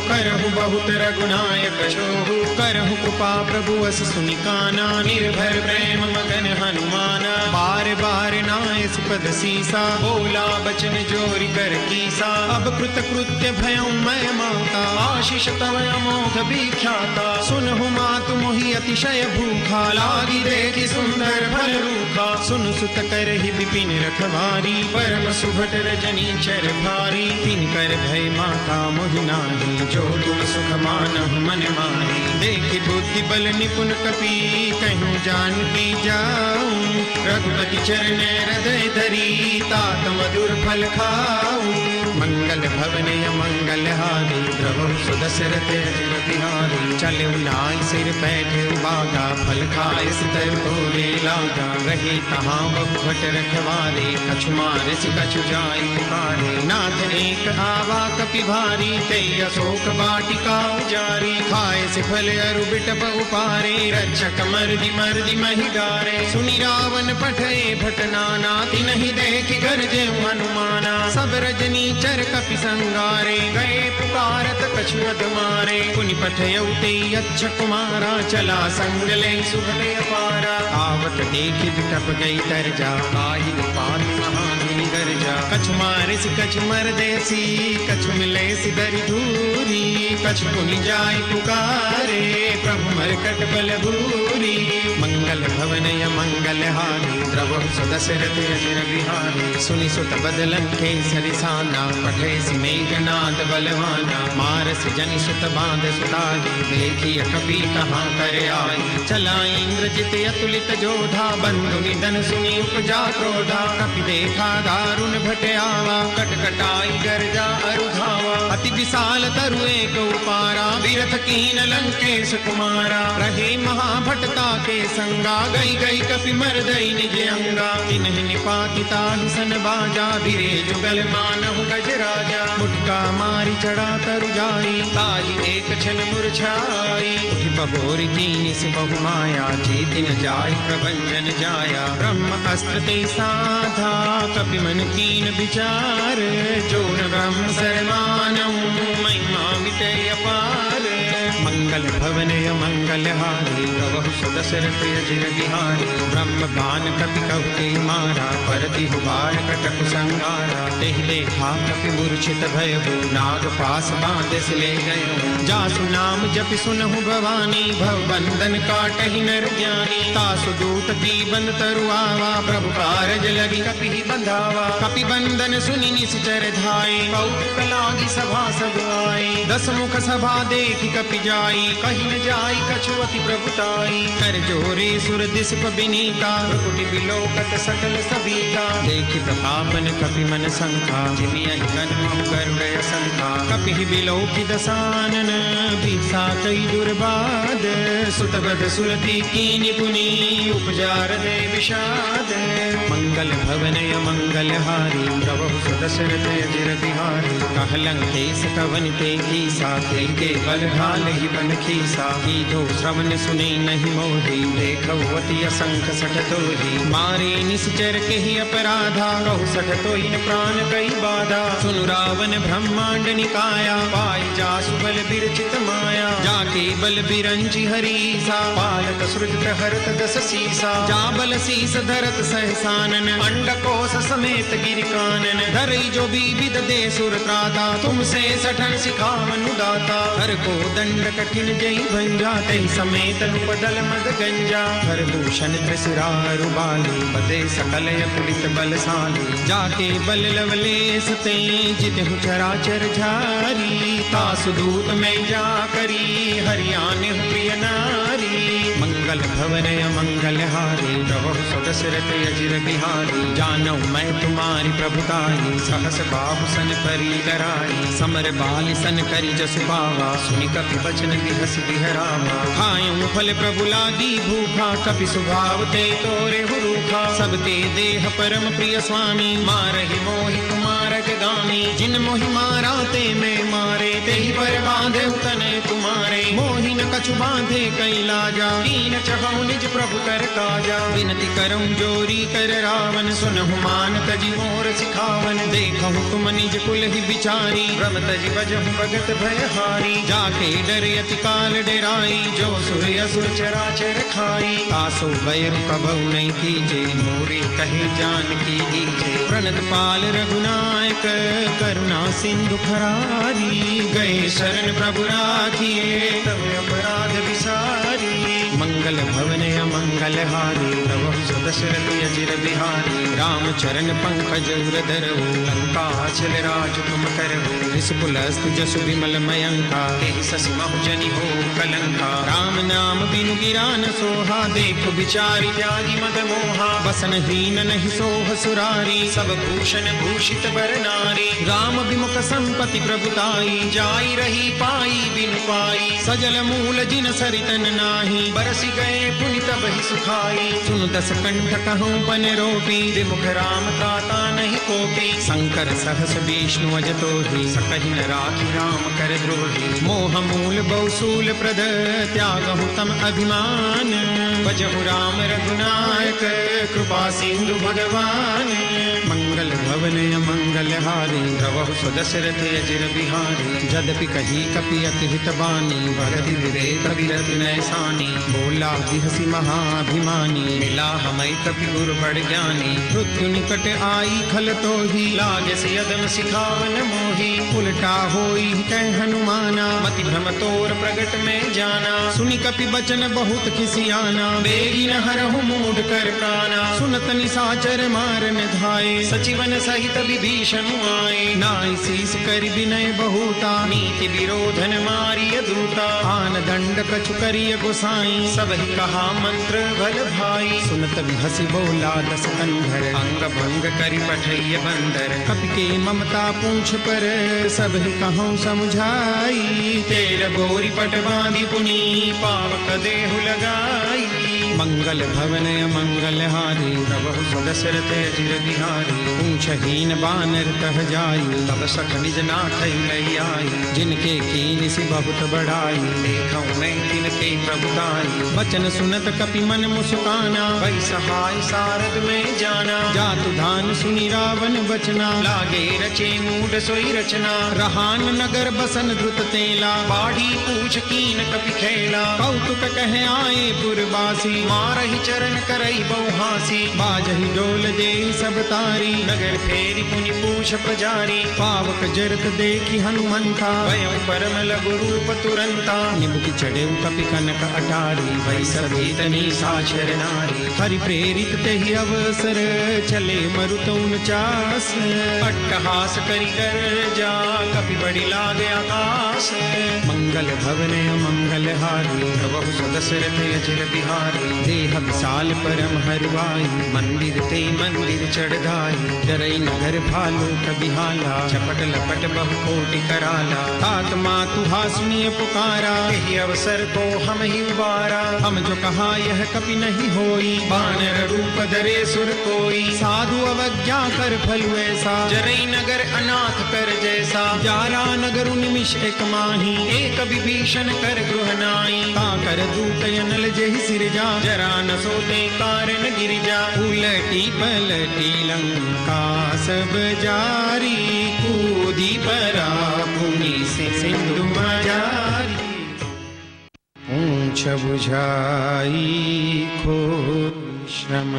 करहु बहुत रघुनायक शोहु। करहु कृपा प्रभु अस सुनिकाना, निर्भर प्रेम मगन हनुमाना। बार बार नाय सुपद सीसा, बोला बचन जोरि कर कीसा। अब कृत कृत्य भयउ मैं माता, आशीष तव अमोघ विख्याता। सुनहु मातु मोहि अतिशय भूखा, लागी देखि सुंदर फल रूखा। सुन सुत करहि विपिन रखवारी, परम सुभट रजनी चर भारी। तिन कर भय माता मोहि नाही, जो तुम सुख मानहु मन माही। देखि बुद्धि बल निपुण कपि, कहूँ जानकी जाऊं। रघुपति चरण हृदय धरी, तात मधुर फल खाऊं। मंगल भवनय मंगलहारी, प्रभु सुदशरथ अजिर बिहारी चले नाई सिर बैठे बागा फल खाए सितर तोरे लागा रहे तहाँ बहुभट रखवारे कछु मारे से कछु जाय पुकारे नाथ एक आवा कपि भारी ते अशोक वाटिका उजारी खाए से फल अरु बिट बहु पारे रक्षक मर्दि महि डारे सुनि रावण पठे भट नाना तिन्हि देखि गरजे हनुमाना सब रजनी चर कपि संगारे गए पुकारत कछु अध मारे पुनि पठयउ ते अच्छ कुमारा चला संग ले सुभटे अपारा आवत देखि बिटप गई तरजा आहि पाति महामुनि गरजा कछु मारे सि कछु मर देसी कछु मिले सि दरि धूरी कछु पुनि जाय पुकारे प्रभु मरकट बल भूरी मंगल भवन य मंगल हारी द्रवहु सुदशरथ अजिर बिहारी सुनि सुत बदलन के सरिसाना पठे सि मेघनाद बलवाना मारस जनि सुत बांध सुताई देखी कपि कहाँ कर आई चला इंद्रजित अतुलित जोधा बंधु निधन सुनि उपजा क्रोधा कपि देखा दारुण भट आवा कटकटाई गर्जा अरुधावा अति विशाल तरु एक उपारा विरथ कीन लंकेश कुमारा रहे महाभटता के संगा गई गई कपि मरदई निज अंगा तिन्हि निपाति ताहि सन बाजा बिरे जुगल मानहु गज राजा मुटका मारी चढ़ा तरु जाई ताहि एक क्षण मुरझाई उठि बबोरि कीनि सि बहु माया जीति न जाय प्रभंजन जाया ब्रह्म अस्त्र ते साधा कपि मन कीन विचार जो न ब्रह्म शरमानहु महिमा मिटे अपार मंगल भवन य मंगल हारी गवहु सुदशरथ अजिर बिहारी ब्रह्म बान कपि कहते मारा परति हुबार कटक संगारा तेहि देखा कपि मूर्छित भयउ नाग पास बांधे से ले गयो जासु नाम जपि सुनहु भवानी भव बंधन काटहि नर ज्ञानी तासु दूत की बंद तरु आवा प्रभु कारज लगी कपि बंधावा कपि बंधन सुनि निश्चर धाये कौतुक लागी सभा सब आए दस मुख सभा देखि कपि जाई कहि न जाई कछु अति प्रभुताई कर जोरे सुर दिस बिनीता कुटि बिलोकत सकल सबीता देखि प्रतापन कपि मन संखा जिमियहि कन्मु गरुड़ संखा कपि बिलोकि दसानन बिसा कई दुर्बाद सुतबद सुरति कीनि पुनि उपजार दे विषाद मंगल भवन य मंगल हारी प्रभु सुदशरथ अजिर बिहारी कहलंकेश कवन ते कीसा के बल ढाल ही बन खीसा कीधो श्रवण सुने नहीं मोही देखौ अति असंख सठ तोही मारे निश्चर के ही अपराधा कहु सठ तोहि न प्राण कई बाधा सुनु रावण ब्रह्मांड निकाया पाई जासु बल बिरचित माया जाके बल बिरंची हरीसा पालक सृजत हरत दस सीसा जा बल शीस धरत सहसानन अंडकोश समेत गिरि कानन धरई जो विविध दे सुर त्राता तुमसे सठन सिखावनु दाता हर को दंड कठिन जई भंजा तई समेत नुपदल मद गंजा हर दूषण त्रिसुरारु बाली बदे सकल अतुलित बलशाली जाके बल लवलेस ते जितहु चराचर झारी तासु दूत में जा करी हरियाने प्रिय नारी मंगल भवन य मंगल हारी प्रभु सुदशरथ अजिर बिहारी जानौ मैं तुम्हारी प्रभुताई सहस बाहु सन परी कराई समर बाल सन करी जसु पावा सुनि कपि बचन बिहसि बिहरावा खायूं फल प्रभु लागी भूखा कपि सुभाव ते तोरे हुरूखा सब ते देह परम प्रिय स्वामी मारहि मोहि कुमारक गामी जिन मोहि मारा ते मैं मारे तेहि पर बांधे तने तुम्हारे मोहि न कछु बांधे कई लाजा कीन चहु निज प्रभु कर काजा विनती करऊं जोरी कर रावण सुनहु मान तजि मोर सिखावन देखहु तुम निज कुल ही बिचारी भ्रम तजि बजहु भगत भयहारी जाके डर अति काल डेराई जो सुर असुर चराचर खाई तासो बैर कबहु नहीं कीजे मोरे कहे जान की दीजे प्रणत पाल रघुनायक करुणा सिंधु खरारी गए शरण प्रभु राखिए तब अपराध विसारी मंगल भवन य मंगल मंगलहारी प्रभु सुदशरथ अजिर बिहारी राम चरण पंकज उरधरऊ लंका चल राज तुम करहु रिसपुलस्त जसु विमल मयंका तेहि ससि बहुजनि हो कलंका राम नाम बिनु गिरान सोहा देखु विचारि त्यागी मद मोहा बसन हीन नहीं सोह सुरारी सब भूषण भूषित बर नारी राम विमुख संपति प्रभुताई जाई रही पाई बिनु पाई सजल मूल जिन सरितन नाही बरसि गए पुनि तब ही सुखाई सुन दस कंठ कहूँ पन रोपी विमुख राम त्राता नहीं कोपी शंकर सहस विष्णु अजतो ही सकहि न राखी राम कर द्रोही मोह मूल बहुसूल प्रद त्यागहु तम अभिमान भजहु राम रघुनायक कृपा सिंधु भगवान मंगल भवन मंगल हारी प्रभु सुदशरथ अजिर बिहारी जदपि कही कपि अति हित बानी भरति विवेक विरति नैसानी बोला बिहसी महाभिमानी मिला हमै कपि गुरु बड़ ज्ञानी मृत्यु निकट आई खल तो ही लागे से यदम सिखावन मोही उल्टा होई कह हनुमाना मति भ्रम तोर प्रगट में जाना सुनि कपि बचन बहुत किसियाना बेगी न हरहु मूढ़ कर प्राणा सुनत निसाचर मारन धाये सचिवन सहित विभीषण आए नाई शीस कर विनय बहुता नीति विरोधन मारिय दूता आन दंड कछु करिय गोसाई सब ही कहा मंत्र भल भाई सुनत हसी बोला दस कंधर अंग भंग करि पठैय बंदर कपि के ममता पूछ पर सब ही कहूँ समझाई तेर गोरी पट बांधी पुनी पावक देहु लगाई मंगल भवन मंगल हारी प्रभु सुदशरथ अजिर बिहारी पूछहीन बानर कह जाई तब सख निज नाथ लई आई जिनके कीन सी बहुत बढ़ाई देखऊं मैं तिनके प्रभुताई वचन सुनत कपि मन मुस्काना भई सहाय सारद में जाना जातु धान सुनि रावण बचना लागे रचे मूढ़ सोई रचना रहान नगर बसन द्रुत तेला बाढ़ी पूछ कीन कपि खेला कौतुक कह आए पुरवासी मारहि चरण करई बहुहासी बाजहि डोल दे सब तारी नगर फेरी पुनि पूछ प्रजारी पावक जरत देखी हनुमंता भयउ परम लघु रूप तुरंता निबुक चढ़े कपि कनक अटारी भई सभी तनी साक्षर नारी हरि प्रेरित तेहि अवसर चले मरुतौन चास अट्टहास करि कर जा कपि बड़ी लागे आकाश मंगल भवन मंगल हारी प्रभु सुदशरथ अजिर बिहारी देह विशाल परम हरवाई मंदिर ते मंदिर चढ़ाई डरई नगर भालू कबिहाला चपट लपट बहु कोटि कराला तात मातु हासुनिय पुकारा यही अवसर को हम ही उबारा हम जो कहा यह कपि नहीं होई बानर रूप धरे सुर कोई साधु अवज्ञा कर फल ऐसा जरई नगर अनाथ कर जैसा जारा नगर निमिष एक माही एक विभीषण कर गृह नाई ता कर दूत अनल जहि सिर जा जरा न सोते कारण गिरिजा उलटी पलटी लंका सब जारी कूदी परा पुनि से सिंधु मजारी पूछ बुझाई खो श्रम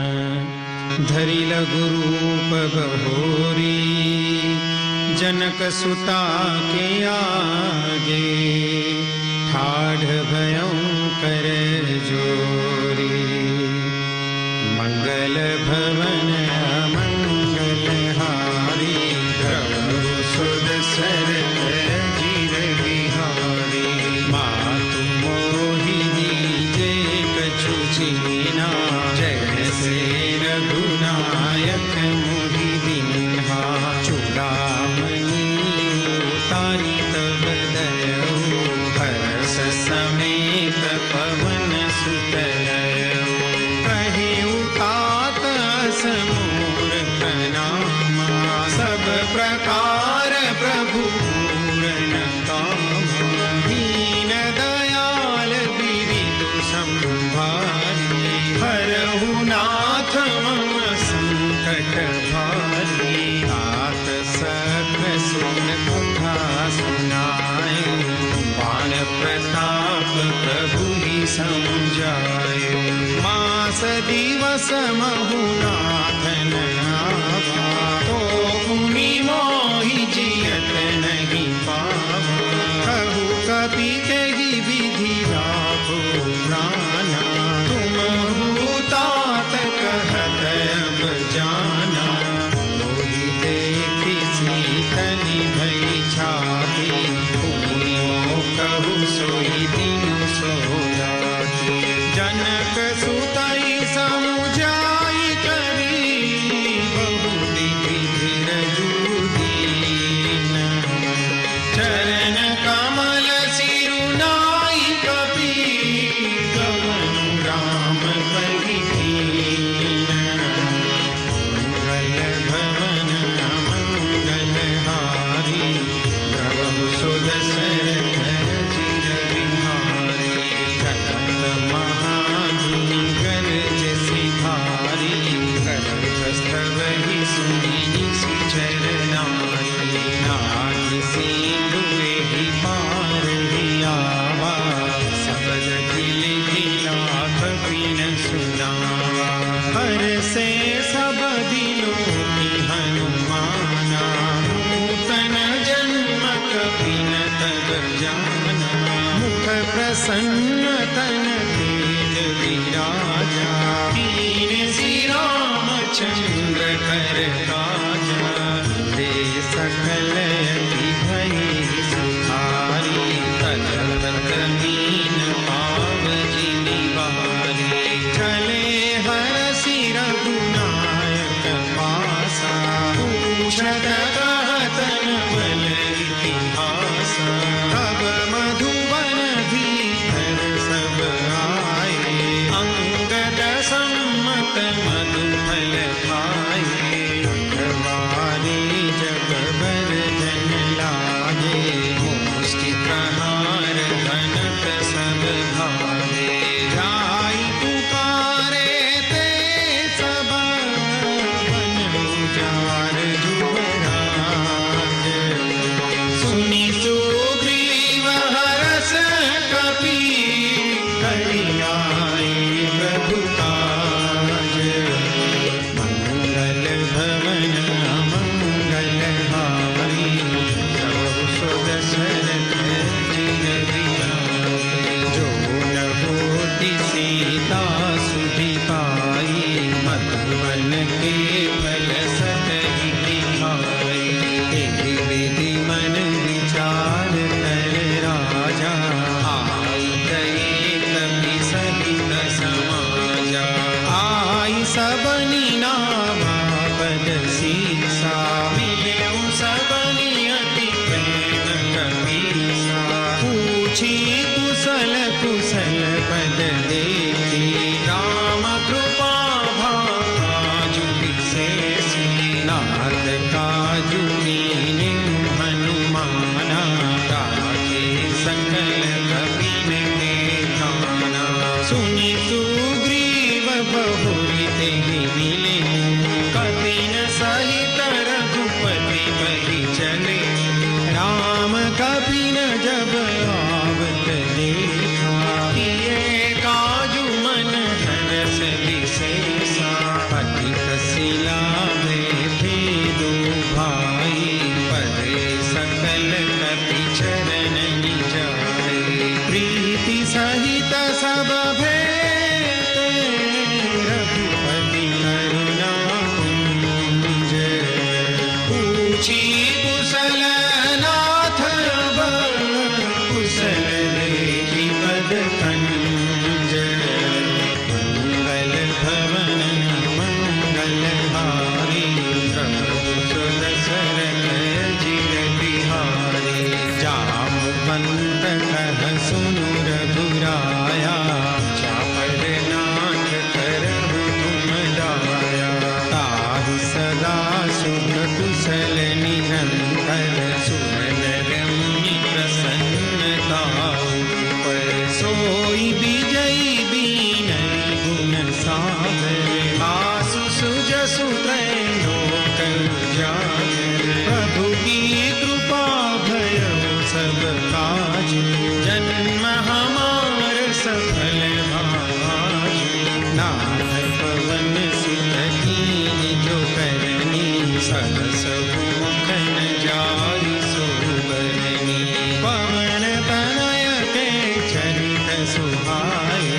धरि लघु रूप बहोरी जनक सुता के आगे ठाढ़ भयंकर जोरी मंगल भवन मंगल हारी प्रभु सुदशरथ अजिर बिहारी मातु मोहिनी जय कछु चीना जैसे रघुनायक मुहि दीन्हा चूड़ामणि उतारी तब दयऊ हर्ष समेत पवन सुत कहे उतात समूर प्रणामा सब प्रकार प्रभु पूरन कामा दीन दयाल बिरिदु संभारी हरहु नाथ मम संकट भारी तात सख्र सुन कथा सुनाए बाण प्रताप प्रभु ही समझाए मास दिवस महुनाथन आवा तो पुनि मोहि जियत नहीं पावा कहु कपि तेहि विधि राखो प्राणा तुम सोई दीनु सोया। जनक सुतई समुझाई करी बहु विधि रजू दीन। चरण कमल सिरुनाई कपि गमनु राम कहि कीन। मंगल भवन मंगलहारी प्रभु सुदशरथ चिर बिहारी। करत महाधुनि गरज सिधारी करतस्तवहि सुनि सुचर नारी। नाग सिंधुहि पार हियावा सबद खिल खिला कपिन सुनावा। हर से सब दिलों की हनुमाना नूतन जन्म कपिन तब जाना। मुख प्रसन्न तन तेज विराजा कीन श्री रामचंद्र कर काजा। दे सकल अति भई सुखारी तजत मीन पाव जिनि बारी। चले हरसि रघुनायक पासा पूछत कहतन बल इतिहासा। तब मधुबन धीर सब आए अंगद सम्मत मधुफल खाए। अखबारी जग बर जन लागे मुष्टि प्रहार घनत सब भागे। जाई पुकारे ते सब बन उजार जुबराज। सुनि सुग्रीव हरष कपि करि आए प्रभु काज। मंगल भवन मंगलहारी प्रभु सुदशरथ चिर बिहारी। जो न होति सीता सुधि पाई मधुबन के फल सतहि दिखाई। एहि विधि मन विचार कर राजा आई गए कपि सहित समाजा। आई सबनि नावा पद सीसा मिलेउ सबनि अति प्रेम कपीसा। पूछी कुशल कुशल पद देखी राम कृपा भाजु विशेषी। नाथ काजु मीन्यु हनुमाना राखे सकल कपिन के काना। सुनि सुग्रीव बहुरि तेहि मिले कपिन सहित रघुपति बहि चले। राम कपिन जब आवत देखा किए काजु मन हरष विशेषा। पति कसिला बैठे दो भाई परे सकल कपि चरण निजाए। प्रीति सहित सब भेटे रघुपति करुणा कुंज। पूछी कुशल नाथ कुशल देखी पद कंज। मंगल भवन मंगलहारी प्रभु सुदशरथ चिर बिहारी। जामवंत कह सुनु रघुराया चापड़ नाथ करहु तुम दाया। ताहि सदा सुख कुशल निरंतर सुमन रमि प्रसन्नता पर। सोई विजयी दीनहि गुण सागर आसु सुजसु लोक उजागर। प्रभु की कृपा भयउ सब काज जन्म हमार सफल भाज। नाथ पवन सुत कीन जो करनी सहस मुख न जाई सोबरनी। पवन तनय के चरित सुहाए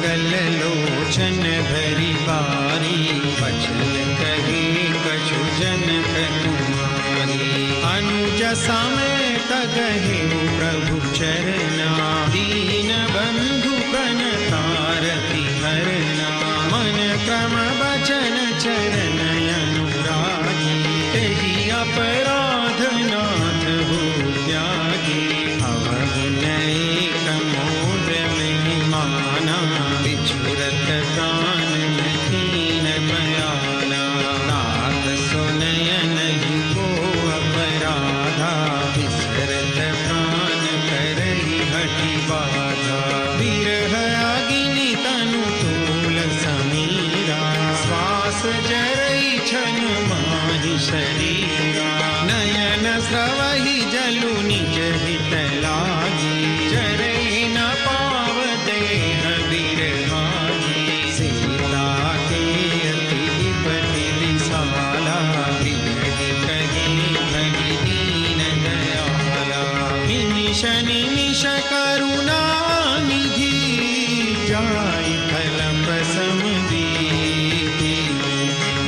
मंगल लोचन भरी बारी, बचन कहे कछु जनक कुमारी। अनुज समेत गहे प्रभु चरना, दीन बंधु प्रणतारति हरना। मन क्रम बचन चरण अनुरागी, तेहि अपराध नाथ हो त्यागी। अवगुण एक मोद में माना, बिछुरत प्राण में कीन बयाना। नाथ सुनय नहीं को अपराधा, बिसरत प्राण करहि हठि बाधा। विरह अग्नि तनु तूल समीरा, श्वास जरई छन माहि शरीरा। नयन स्रवहि जलु निज हित लागी, जरई न पाव देह बिरहागी। सीता के अति विपति विशाला, विरहि कहि भगि दीन दयाला। निमिष निमिष करुणा निधि, जाय कलप समदीति।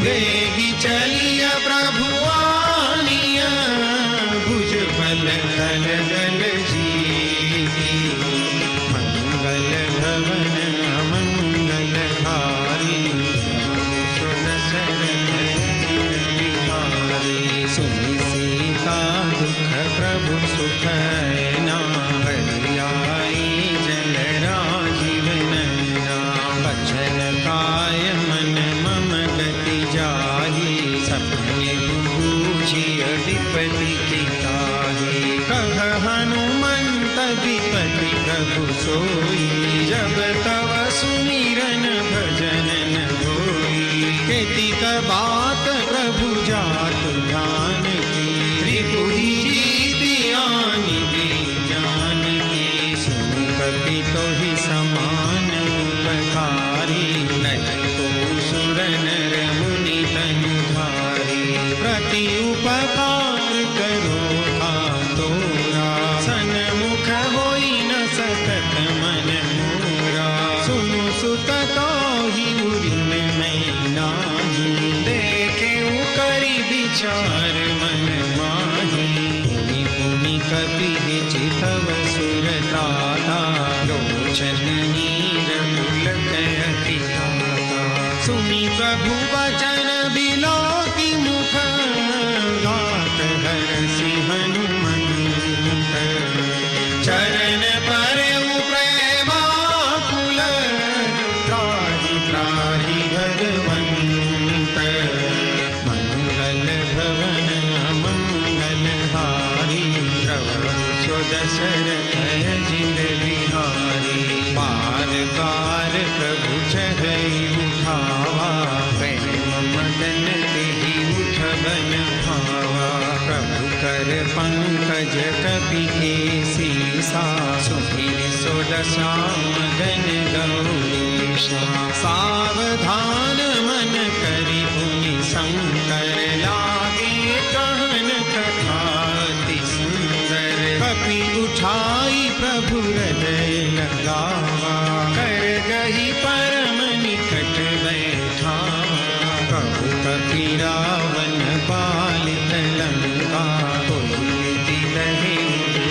देहि चलिय प्रभु आनिया, भुज बल दल दल जीति। मंगल भवन अमंगल हारी, सुन शरण बिहारी। सुनि सीता दुख प्रभु सुख ना, हरि आई जल राजीव नैना। बचन काय मन मम गति जाहि, सपने बूझि अधिपति की ताहि। कह हनुमंत विपति प्रभु सोई, जब तव सुमिरन भजन न होई। केतिक बात प्रभु जात ध्यान की, रिपुहि जीति आनि दी जानकी। सुन कपि तोहि समान उपकारी, नहीं को सुर नर मुनि तनु धारी। प्रति उपकार करो तोरा, सन्मुख होई न सकत मन मोरा। सुनु सुत तोहि उरिम मैं नाही, देखे करि विचार मन माही। पुनि पुनि कपि चितव सुर त्राता, लोचन नीर पुलक अति धाता। सुनि प्रभु वचन बिलोकि मुख, गात हरसि हनुमंत। चरण परउ प्रेमाकुल, त्राहि त्राहि भगवंत। मंगल भवन अमंगल हारी, प्रभु दशरथ जिन बिहारी। बार बार प्रभु चढ़ई उठावा, प्रेम मदन तेहि उठबन भावा। प्रभु कर पंकज कपि केसीसा, सुधीर सोदसा मदन गौरीशा। सावधान मन करि पुनि शंकर, लागे कहन कथा अति सुंदर। कपि उठाई प्रभु हृदय लगावा, कर गही परम निकट बैठावा। प्रभु कपि रावण पालित लंका, कोई रहे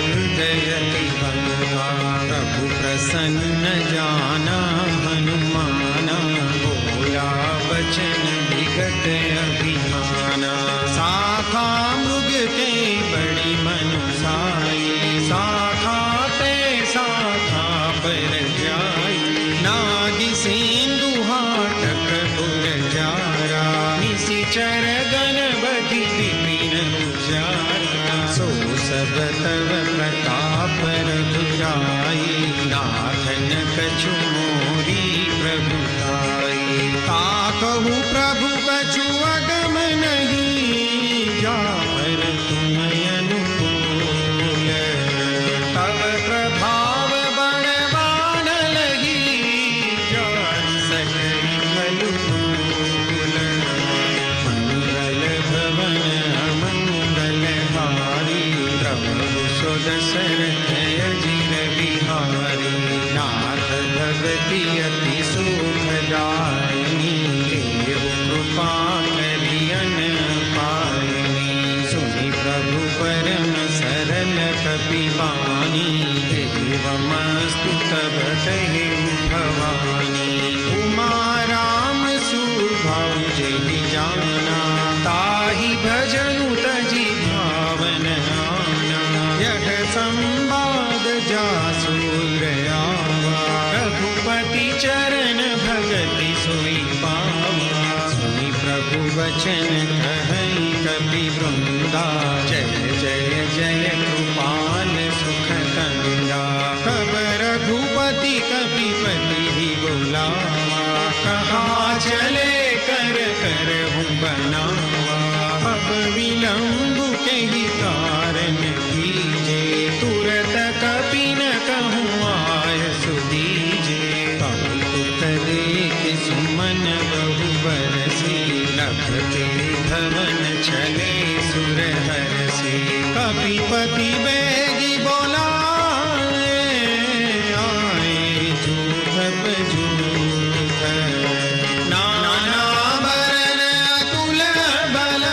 हृदय भंगा। प्रभु प्रसन्न जाना हनुमाना, बोला वचन विगत अभिमाना। शाखा मृग के बड़ी मनुसाई, शाखा ते शाखा पर जाई। नागि सिंधु हाटक पुर जारा, निशिचर गण बधि विपिन उजारा। सो सब तव प्रताप रघुराई, नाथन कछु मोरी प्रभुताई। ताकहु प्रभु कछु अगम नहीं, जापर तुम अनुकूल। तव प्रभाव बड़वान लगी, जान सकई खलु मूल। मंगल भवन अमंगल हारी, प्रभु दशरथ अजिर बिहारी। नाथ तब कहे भवानी। उमा राम सुभाव जेहि जाना, ताहि भजनु तजि भावन आना। यह संवाद जासुर आवा, रघुपति चरण भगति सोई पावा। सुनि प्रभु वचन कहई कपि वृंदा, जय जय जय कृपाल सुख कंदा। तब रघुपति कपिपति ही बुलावा, कहाँ चले कर कर हूँ बनावा। अब विलंब के ही कारण कीजे, तुरत कपि न कहूँ आय सुदीजे। कौतुक देख सुमन बहु बरसी, नभ के धवन चले सुर हरसी। कपिपति बेगी बोलाए, आए जूथ जूथ। नाना बरन अतुल बल,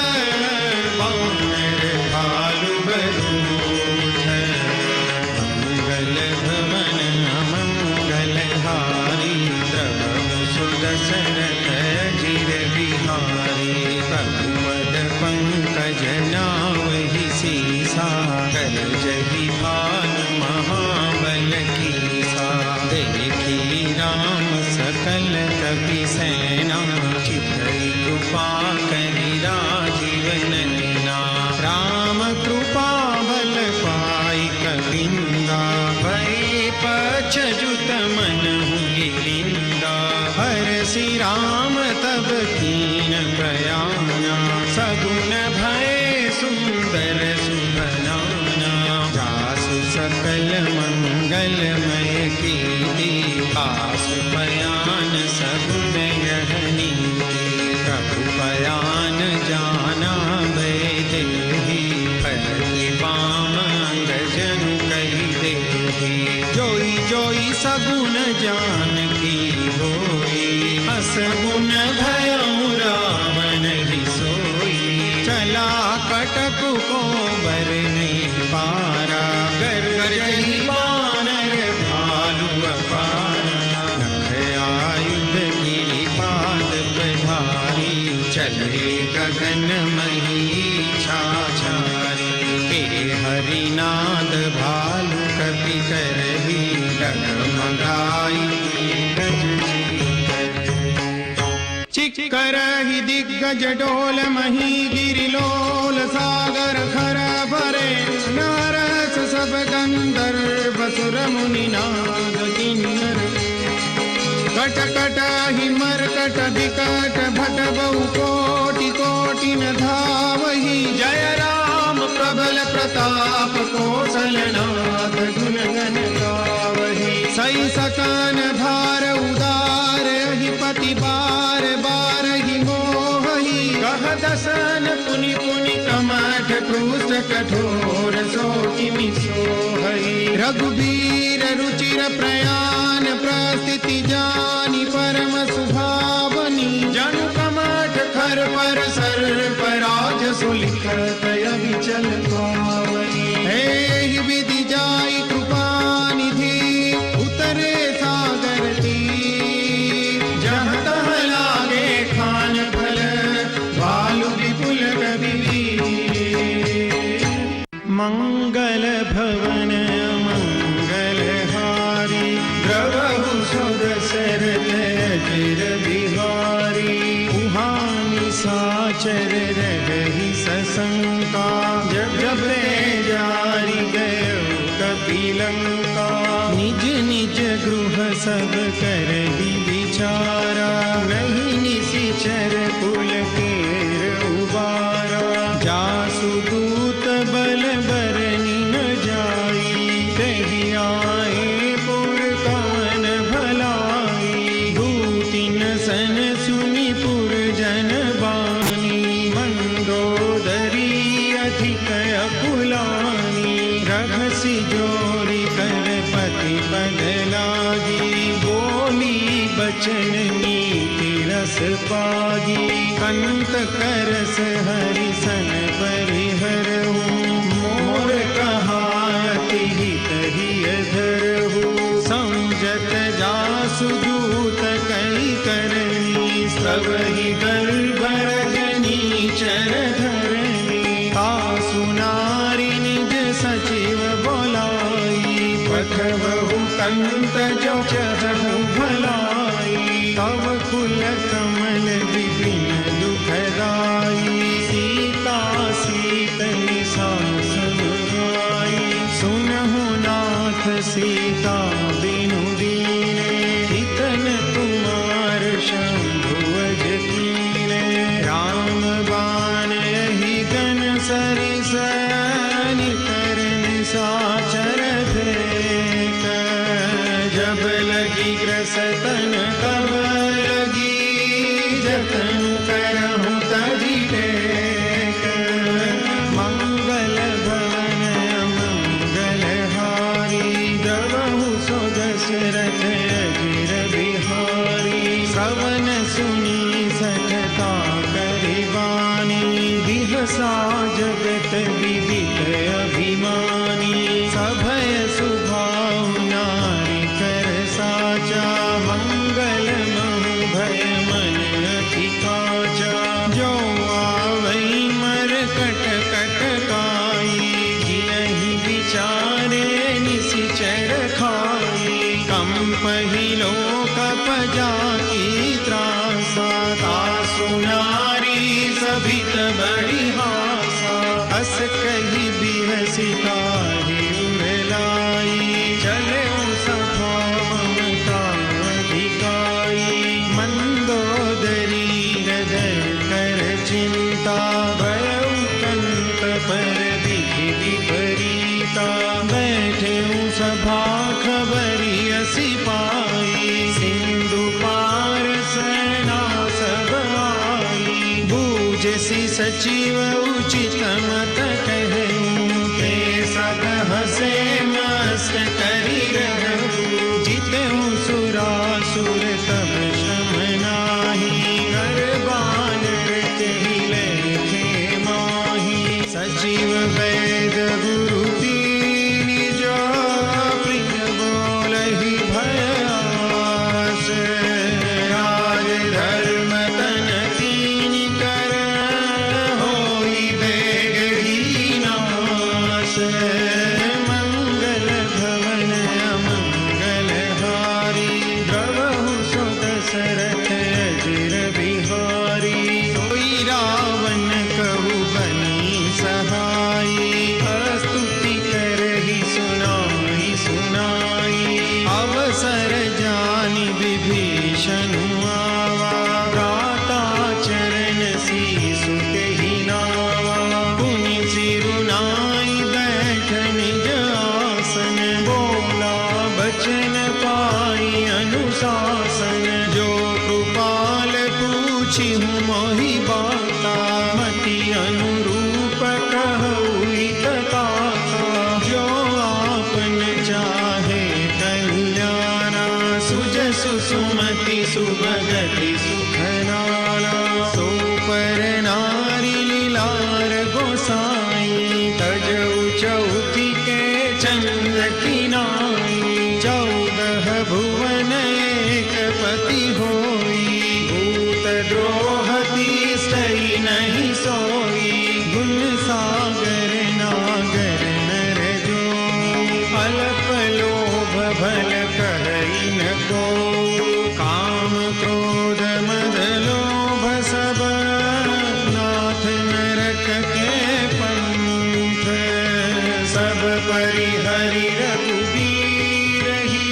वानर भालु बरूथ। मंगल भवन अमंगल हारी, द्रवहु सुदशरथ अजिर बिहारी। पद पंकज नावहि सीसा, करजहि भानु महाबल कीसा। देखी राम सकल कपि सेना, चितई कृपा करि राजीव नैना। राम कृपा बल पाई कविंदा, भय पछजुत मनहु गिरिंदा। हरसि राम तब कीन बयाना, सगुन भय सुंदर सुभनाना। जासु सकल मंगलमय कीर्ति, आसु बयान सगुन यह नीति। प्रभु बयान जाना बैदेहि, फल की बाम अंगजनु कहि देहि। जोई जोई सगुन जानकी होई, असगुन भयउ रावण ही सोई। चला कटक को बर नहीं पारा, गरजहि वानर भालु अपारा। नख आयुध गिरिपाद प्रधारी, चले गगन मही छाछारी। हे हरिनाद भालु कपि करही, डगमगाई चिक्करहि दिग्गज डोल मही। गिरिलोल सागर खर भरे, नारस सब गंधर्व सुर मुनि नाद किन्नर। कट कट ही मरकट विकट भट बहु कोटि कोटि न धावहि। जय राम प्रबल प्रताप कौशलनाथ, गुण गण गावहि। सई सकान धार उदार, अधिपति बार बार ही मोहि। कह दसन पुनि पुनि कमठ, क्रूस कठोर सो किमि सोहहि। रघुबीर रुचिर प्रयाण, प्रस्थिति जानि परम सुभावनी। जनु कमठ खर पर सर पराज, सुलिखत अविचल पावनी। हे विधि जाई कृपा निधि, उतरे सागर तीर। जहाँ तहाँ लागे खान फल, भालु विपुल गगनवीर। मंगल भवन मंगल हारी, द्रवहु सुदशरथ अजिर बिहारी। उहानि साचर रहहि सशंका, जब जारी गयो कपिलंका। निज निज गृह सब करहि विचारा, नहीं निशिचर कुल केर उबारा। जासु दूत बल बरनि न जाई, कहि आए पुर कवन भलाई। दूति न सन सुनि पुर जन बानी, मंदोदरी अधिक अकुलानी। रघसि जोरी कर पति पद लागी, बोली बचन नीति रस पागी। कंत करस हरि सन परिहरहु, मोर कहायति हित हिय धरहु। वासुदूत कई करनी सबहि गर्भ रजनी चर धरनी तासु नारी निज सचिव बोलाई पठबहु कंत जो चहु भलाई तव कुल कमल विपिन दुखदाई सीता सीतनि सासन आई सुनहु नाथ सीता बिनु दीने हितन तुमार शंभुवज कीने राम बाण यही गन सरिस निकरन साचर फेंक जब लगी ग्रसतन तब लगी जतन करहु तजी टेक मंगल भवन मंगल हारी द्रवहु सो दशरथ अजिर बिहारी श्रवण सुनी सठता करिबानी बिहसा जगत विदित अभिमानी सभय सुभाव नारी कर साचा मंगल महु भय मन अति काचा जो आवई मर कट कट काई जियहि विचारे निशिचर खाई कंपहि लोक पजाकी त्रासा तासु नारी सभित बड़ी हासा अस कही बिहसी काहि उड़लाई चले सभा ममता अधिकाई मंदोदरी हृदय कर चिंता भयउ कंत पर विधि विपरीता बैठे सभा खबरी असी पाई सिंधु पार सेना सब आई बूझसी सचिव उचित मत कहूँ ते सत हसे मस्त करी रहूँ जितहु सुरासुर तब श्रम नाही कर बानर तेहि लेखे माही सचिव वैद गुरु दीन जो प्रिय बोलहि भयास राज धर्म तन तीन कर होई बेग ही नाश मंगल भवन अमंगल हारी द्रवहु सो दशरथ अजिर बिहारी सोई रावण कहु बनी सहाई स्तुति करहि सुनाई सुनाई अवसर जानि विभीषण आवा भ्राता चरण सीसु तेहि नावा पुनि सिरुनाई बैठ निज आसन बोला बचन पाई अनुशासन जो कृपाल पूछि मोहि बाता मति अनुरूप कहूई तथा जो आपन चाहे कल्याणा सुजसु सुमति सुभगति सुखनाना सो पर नारी लीलार गोसाई तजऊ चौथी के चंद किनाई 14 भुवन एक पति होई भूत द्रोहती सही नहीं सोई गुण सागर नागर नर जो अल्प लोभ भल कहई न को काम क्रोध मद लोभ सब नाथ नरक के पंथ सब परिहरि रघुबीर ही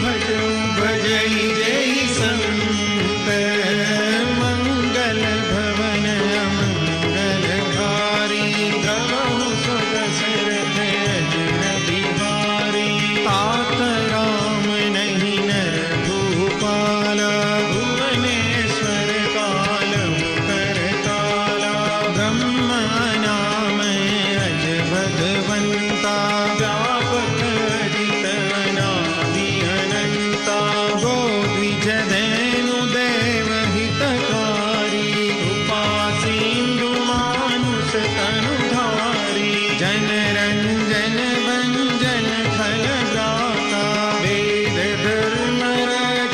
भजऊ भजई जय संत मंगल भवन अमंगल हारी द्रवहु सो दशरथ अजिर बिहारी तात राम नहीं नर भूपाला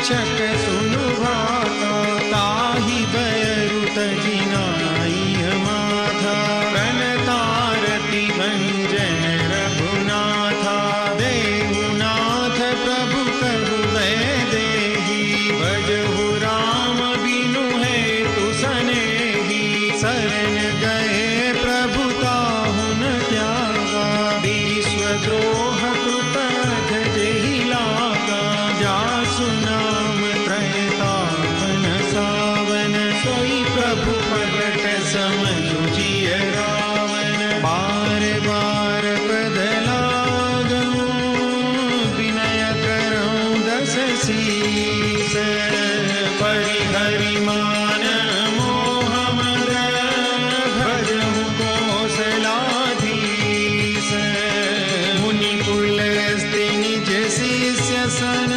कीचक सुनु भाता, ताहि बयरु तजि नाई माथा। प्रणतारति भंजन रघुनाथा, देहुनाथ प्रभु करु वैदेही। भजहु राम बिनु हेतु सनेही, शरण गए प्रभु ताहु न त्यागा। विश्वद्रोह कृत जेहि लागा, जासु नाम त्रयतापन सावन। सोई प्रभु पलट समझु जिय रावण, बार बार पद लागूं विनय करऊं दस शीस। परिहरि मान मोह मद, भजहु कौशलाधीश। मुनि कुल स्त्रि निज शिष्य सन,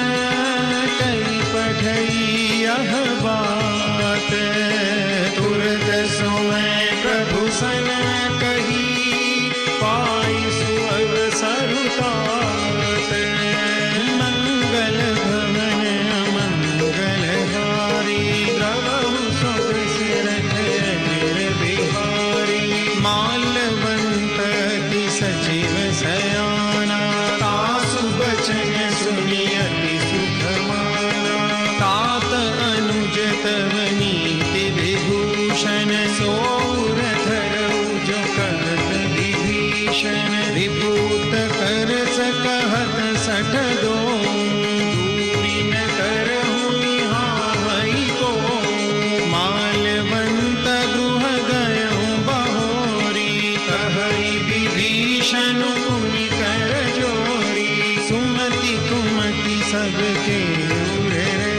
कई पठई यह बात। तुरत सोमै प्रभु सन कही, पाई सुअवसर तात। मंगल भवन मंगल हारी, द्रवहु सुख सिरथ अजिर बिहारी। मालवंत की सचिव सयाना, तासु बचन सुनि अति सुख माना। तात अनुज तव नीति विभूषण, सोर धरऊ जो कहत विभीषण। विभूत कर सकहत सठ दो, दूरी न करहु निहाई को। मालवंत गृह गयऊं बहोरी, कहई विभीषण मुनि कर जोरी। सुमति कुमति सबके उर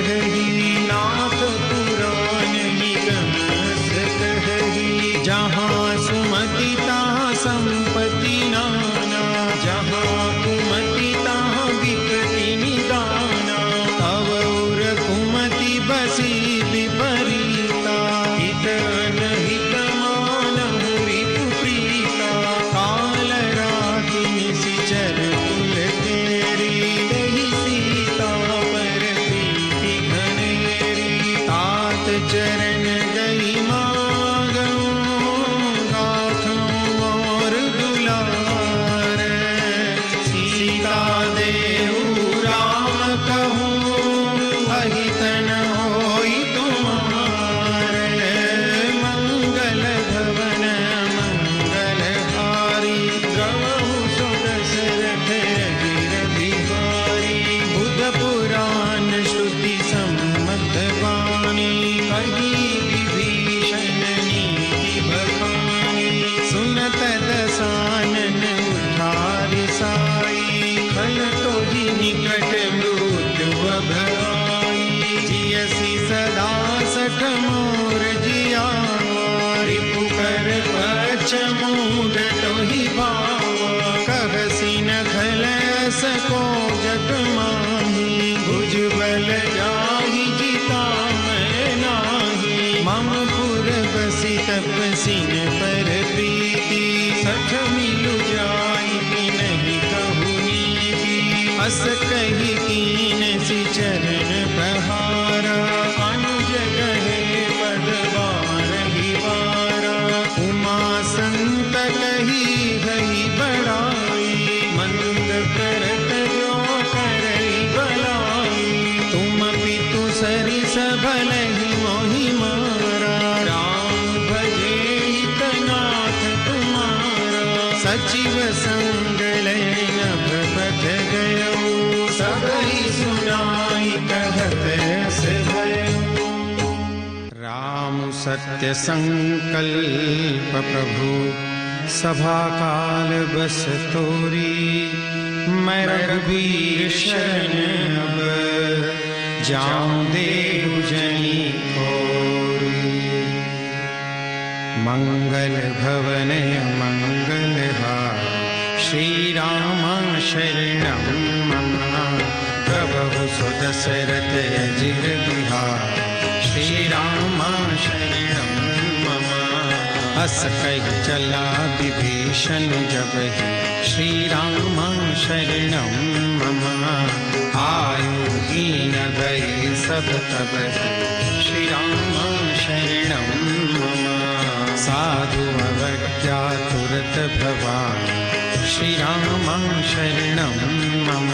रही, नाथ पुराण निगम अस कहई। जहाँ सुमति तहाँ संपत्ति नाना, जहाँ कुमति तहाँ विपत्ति निदाना। तव उर कुमति बसी विपरीता, हित अनहित मानहु रिपु प्रीता। काल राति निशिचर कुल तेरी, दहि सीता पर प्रीति घनेरी। तात चरण गई मागऊं, गाथूं और दुलार। सीता देहु राम कहूँ, अहित न होई तुम्हार। मंगल भवन मंगल हारी, द्रवहु सुख सिरथ अजिर बिहारी। बुध पुराण श्रुति सम्मत वाणी, कही विभीषण नीति बखानी। सुनत दसानन उठारि साई, खल तोहि निकट मृत्यु भयाई। जियसि सदा सठ मोर जियावा, रिपु कर पक्ष मूढ़ तोहि भावा। कहसि न खल अस को जग माही, भुजबल जाहि जिता मैं नाही। मम पुर बसि तपसिन पर प्रीति, सठ मिलु जाई नहीं कहु नीति। अस कही कीन सि चरण प्रहारा, अनुज कहे पद बारहि बारा। उमा संत कही गई बड़ाई, मंद करत जो करई भलाई। तुम पितु सरिस भलहि मोहि मारा, राम भजे हित नाथ तुम्हारा। सचिव संग लय नभ पथ गयऊ, सबहि सुनाई कहत अस भयऊ। राम सत्य संकल्प प्रभु, सभा काल बस तोरी। मैं रघुबीर शरण अब, जाऊं देहु जनी कोरी। मंगल भवन मंगल हार, श्री राम शरणं मम। प्रभु सुदशरथ अजिर बिहार, श्री राम शरणं मम। अस कहि चला विभीषण जबहि, श्री राम शरणं मम। आयु हीन भय सब तब श्री राम शरणं मम। साधु अवज्ञा तुरत भवामि श्री राम शरणं मम।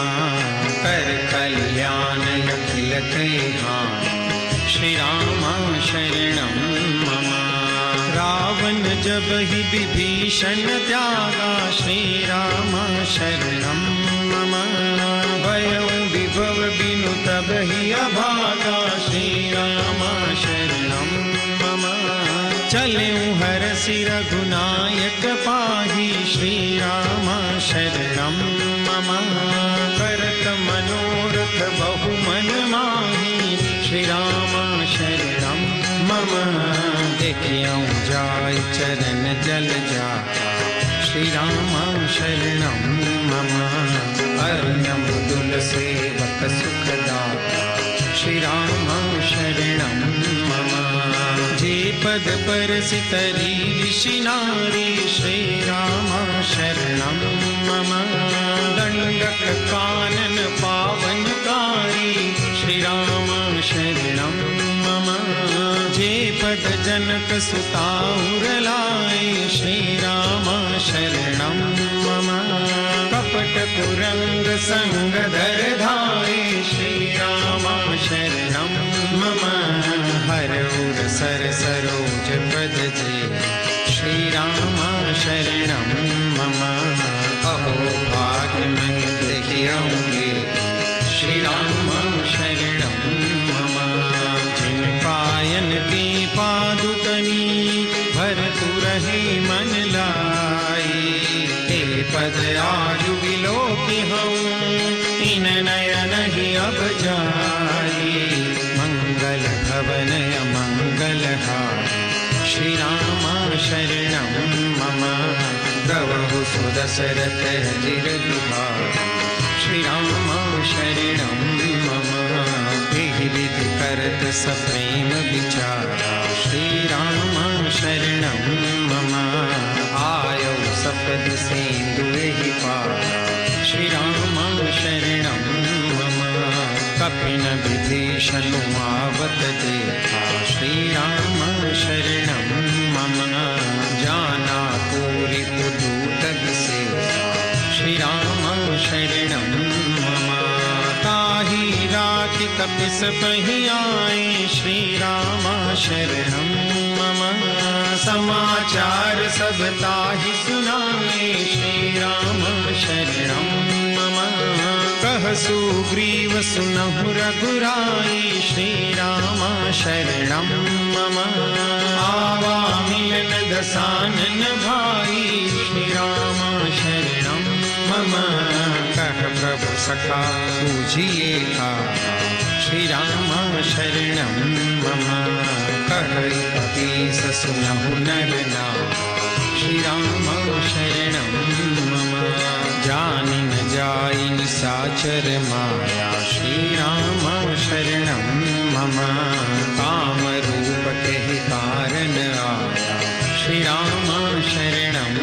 कर कल्याण अखिल कल्याण श्री राम शरणं मम। रावण जब ही विभीषण त्यागा श्री राम शरणं मम। भयं विभव बिनु तब ही अभागा श्री राम शरणं मम। चलें हरसि रघुनायक पाहि श्री राम शरणं मम। करत मनोरथ बहु मन माहि श्री राम शरणं मम। देखियौ जाय चरण जल जाता श्री राम शरणं मम। अरण्यम दुल सेवक सुखदाता श्री राम शरणं मम। जे पद परसितरी ऋषि नारी श्री राम शरणं मम। दंडक कानन पावनकारी श्री राम शरणं मम। जे पद जनक सुता उरलाए श्री राम शरणं मम। कपट कुरंग संग धर धाये श्री राम शरणं मम। हर उर सर सरोज पद जे श्री राम शरणं मम। अहो भाग्य में देखियोगे श्री राम शरणं मम। जिन पायन की पादुकनी भरतु रहे मन लाई। हे पद आजु विलोकि हूँ इन नयन ही अब जाई। मंगल भवन अमंगल हारी श्री राम शरणं मम। प्रभु सुदशरथ अजिर बिहारी श्री राम शरणं मम। एहि विधि करत सप्रेम विचारा श्री राम शरणं मम। आयो सपद सेंदु एहि पारा श्री राम शरणं मम। कपिन विभीषण आवत देखा श्री राम शरणं मम। जाना पूरी पुदूत विसेसा श्री राम शरणं मम। ताहि राति कपिस पहि आए श्री राम शरणं मम। समाचार सब ताहि सुनाए श्री राम शरणं मम। कह सुग्रीव सुनहु रघुराई श्री राम शरणं मम। आवा मिलन दसानन भाई श्री राम शरणं मम। कह प्रभु सखा पूजिए आवा श्री राम शरणं मम। कह कपीस सुनहु नर नावा श्री राम शरणं मम। जानि न जाई निसाचर माया श्री राम शरणं मम। काम रूप के कारण आया श्री राम शरणं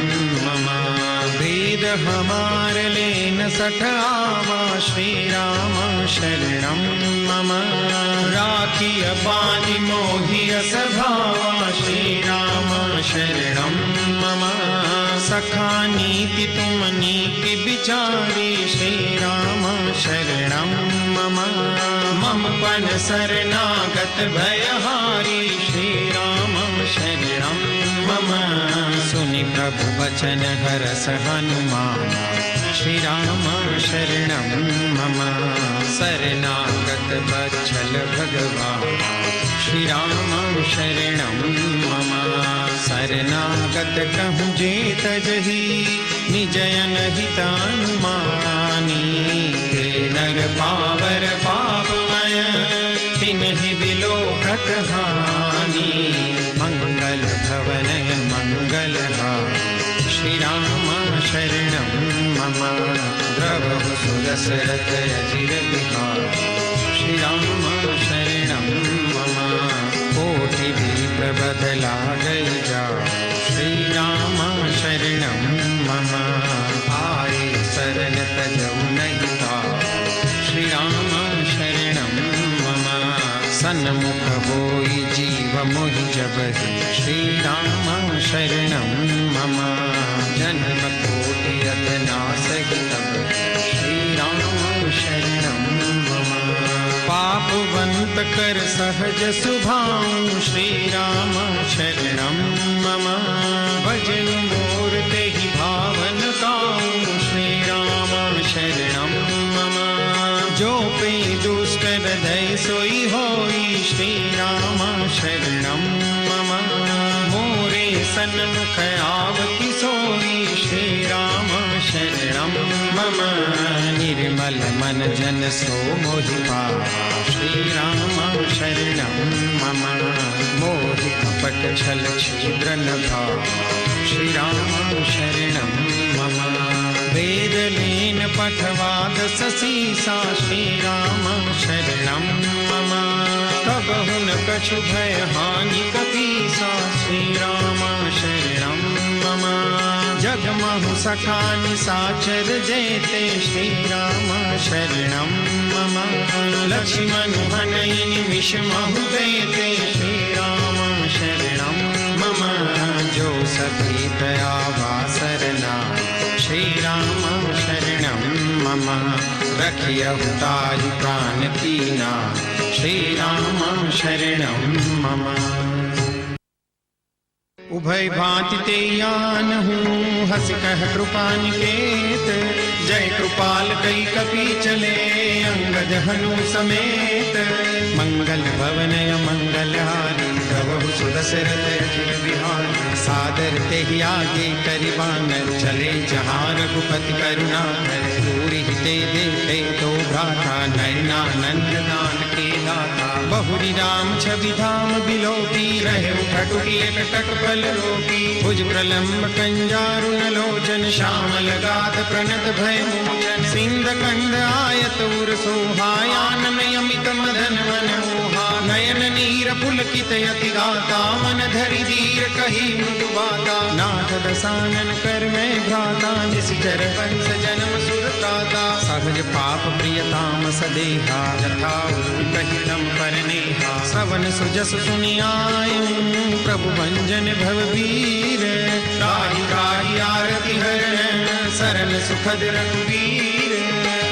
मम। वेद हमार लेन सठ आवा श्री राम शरणं मम। राखिय बानि मोहिय सभावा श्री राम शरणं मम। सखा नीति तुम नीति विचारी श्री राम शरणं मम। मम पन शरणागत भयहारी श्री राम शरणं मम। सुनि प्रभु वचन हरस हनुमाना श्री राम शरणं मम। शरणागत वत्सल भगवान श्री राम शरणं मम। शरणागत कहूँ जेत जही निजयन हितानुमानी। हे नर पावर पापमय तिन्हि बिलोकत हानि। मंगल भवन मंगल हारी श्री राम शरणं मम। द्रवहु सुदशरथ अजिर बिहारी श्री राम शरणं मम। कोटि विप्र बदला गई जा श्री राम शरणं मम। आए शरण तजौ नहीं था श्री राम शरणं मम। सन्मुख होई जीव मोहि जबहि श्री राम शरणं मम जन्म कोटि अधनासहि तब श्री राम शरणं मम पापवंत कर सहज सुभाऊ श्री राम शरणं मम भजन मोर तेहि भावन काऊ श्री राम शरणं मम जो पे दुष्ट हृदय सोई होई श्री राम शरणं मम मोरे सन्मुख आवति सोई श्री राम शरणं मम निर्मल मन जन सो मोहि पावा श्री राम शरणं मम मोहि कपट छल छिद्र न भावा श्री राम शरणं मम वेद लीन पठवाद ससीसा श्री राम शरणं मम कबहु न कछु भय हानि कपीसा श्री राम शरणं मम जगमहु सखा निसाचर जेते श्री राम शरणं मम लक्ष्मण हनय निमिष महु देते श्री राम शरणं मम जो सभी दया वासरना श्री राम शरणं मम रखियहु ताहि प्राण कीना श्री राम शरणं मम उभय भांति ते यान हूँ हस कह कृपा निकेत जय कृपाल कई कपि चले अंगद हनु समेत मंगल भवन मंगल हारी प्रभु सुदशरथ अजिर बिहारी सादर ते ही आगे करिबानर चले जहाँ रघुपति करुणा दूर ही ते देखे तो भ्राता नयनानंद दान के दाता बहुरी राम छवि धाम बिलोकी रहे उठटुकी एकटक पल रोकी भुज प्रलम्ब कंजारुण लोचन श्यामल गाध प्रणत भय मोचन सिंध कंद आयत उर सोहायान में अमित मदन मन मोहा नयन नीर पुलकित यति गाता मन धरि धीर कही मृदु बाता नाथ दसानन कर में भ्राता निश्चर वंश जन्म सुर त्राता सहज पाप प्रियताम सदेहा जथा कहितम परनेहा श्रवण सुजस सुनियायु प्रभु भंजन भववीर राहि राहि आरति हरण सरल सुखद रघुवीर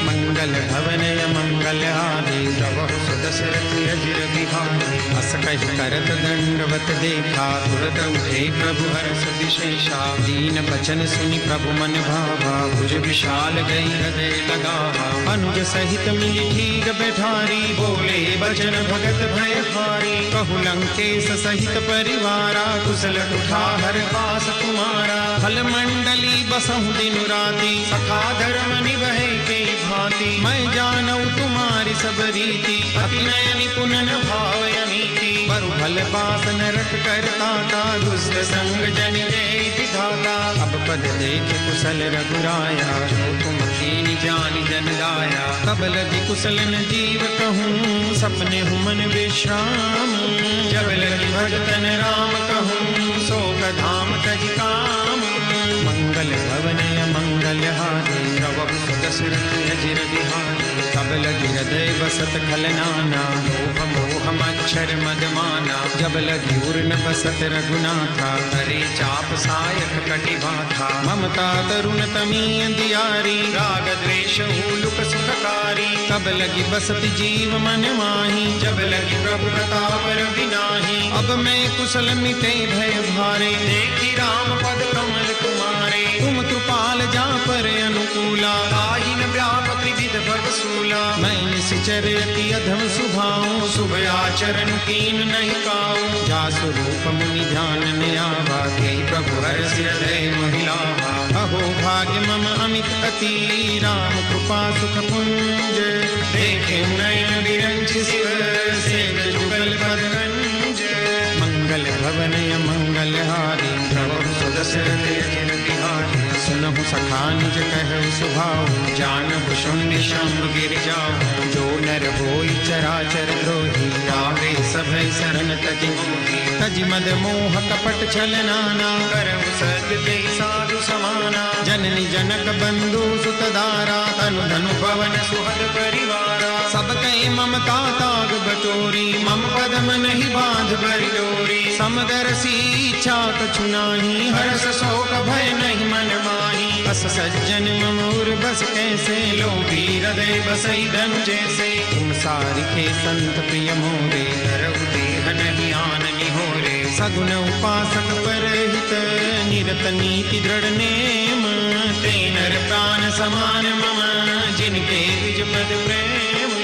मंगल भवन मंगल हारी प्रभु सुदशरथ अजिर बिहारी अस कहि करत दंडवत देखा तुरत उठे प्रभु हर्ष विशेषा दीन बचन सुनि प्रभु मन भावा भुज विशाल गई हृदय लगावा अनुज सहित मिली ठीक बैठारी बोले बचन भगत भय हारी कहु लंकेश सहित परिवारा कुशल कुठार पास तुम्हारा फल मंडली बसहु दिन राति सखा धर्म निभे के भांति मैं जानऊ तुम्हारी सब रीति अति नय निपुण भाव अनीति बरु भल पास नरक करता था दुष्ट संग जन जय विधाता अब पद देख कुशल रघुराया जो तुम कीनी जानी जन गाया तब लगी कुशलन जीव कहूँ सपने हूँ मन विश्राम जब लगी भगतन राम कहूँ शोक धाम तज काम मंगल भवन मंगल हारी प्रभु सुदशरथ अजिर बिहारी तब लगी हृदय बसत खलनाना मोह मोह मच्छर मदमाना जब लगी उर्न बसत रघुनाथा करे चाप सायक कटिभाथा ममता तरुण तमीय दियारी राग द्वेष लुक सुखकारी तब लगी बसत जीव मन माही जब लगी प्रभु प्रताप रविनाही अब मैं कुशल मिटे भय भारे देखी राम पद कमल तुम्हारे तुम कृपाल जा पर अनुकूला आहि न व्याप त्रिविध भव सूला मैं निश्चर अति अधम सुभाऊं शुभ आचरण कीन नहीं काऊं जा स्वरूप मुनि ध्यान में आवा के प्रभु हर्ष हृदय महिलावा अहो भाग्य मम अमित अति राम कृपा सुख पुंज देखे नयन विरंच शिव से जुगल पदरंज मंगल भवन मंगल हारी प्रभु सुदशरथ अजिर बिहारी सुनहु सखा निज कहु सुभाऊ जानहु शून्य शंभ गिर जाऊ जो नर होई चराचर द्रोही आवे सभय शरण तजि तजि मद मोह कपट छल नाना करहु सद देहि साधु समाना जननी जनक बंधु सुतदारा तनु धनु पवन सुहद परिवारा सब कई ममता ताग बटो तोरी मम पदम नहीं बांध बर डोरी समदरसी इच्छा कछु नाही हर्ष शोक भय नहीं मन माही बस सज्जन ममूर बस कैसे लोभी हृदय बसई धन जैसे तुम सारिखे संत प्रिय मोरे धरऊ देह नहीं आननी हो रे सगुन उपासक परहित निरत नीति दृढ़ नेम ते नर प्राण समान मम जिनके विज पद प्रेम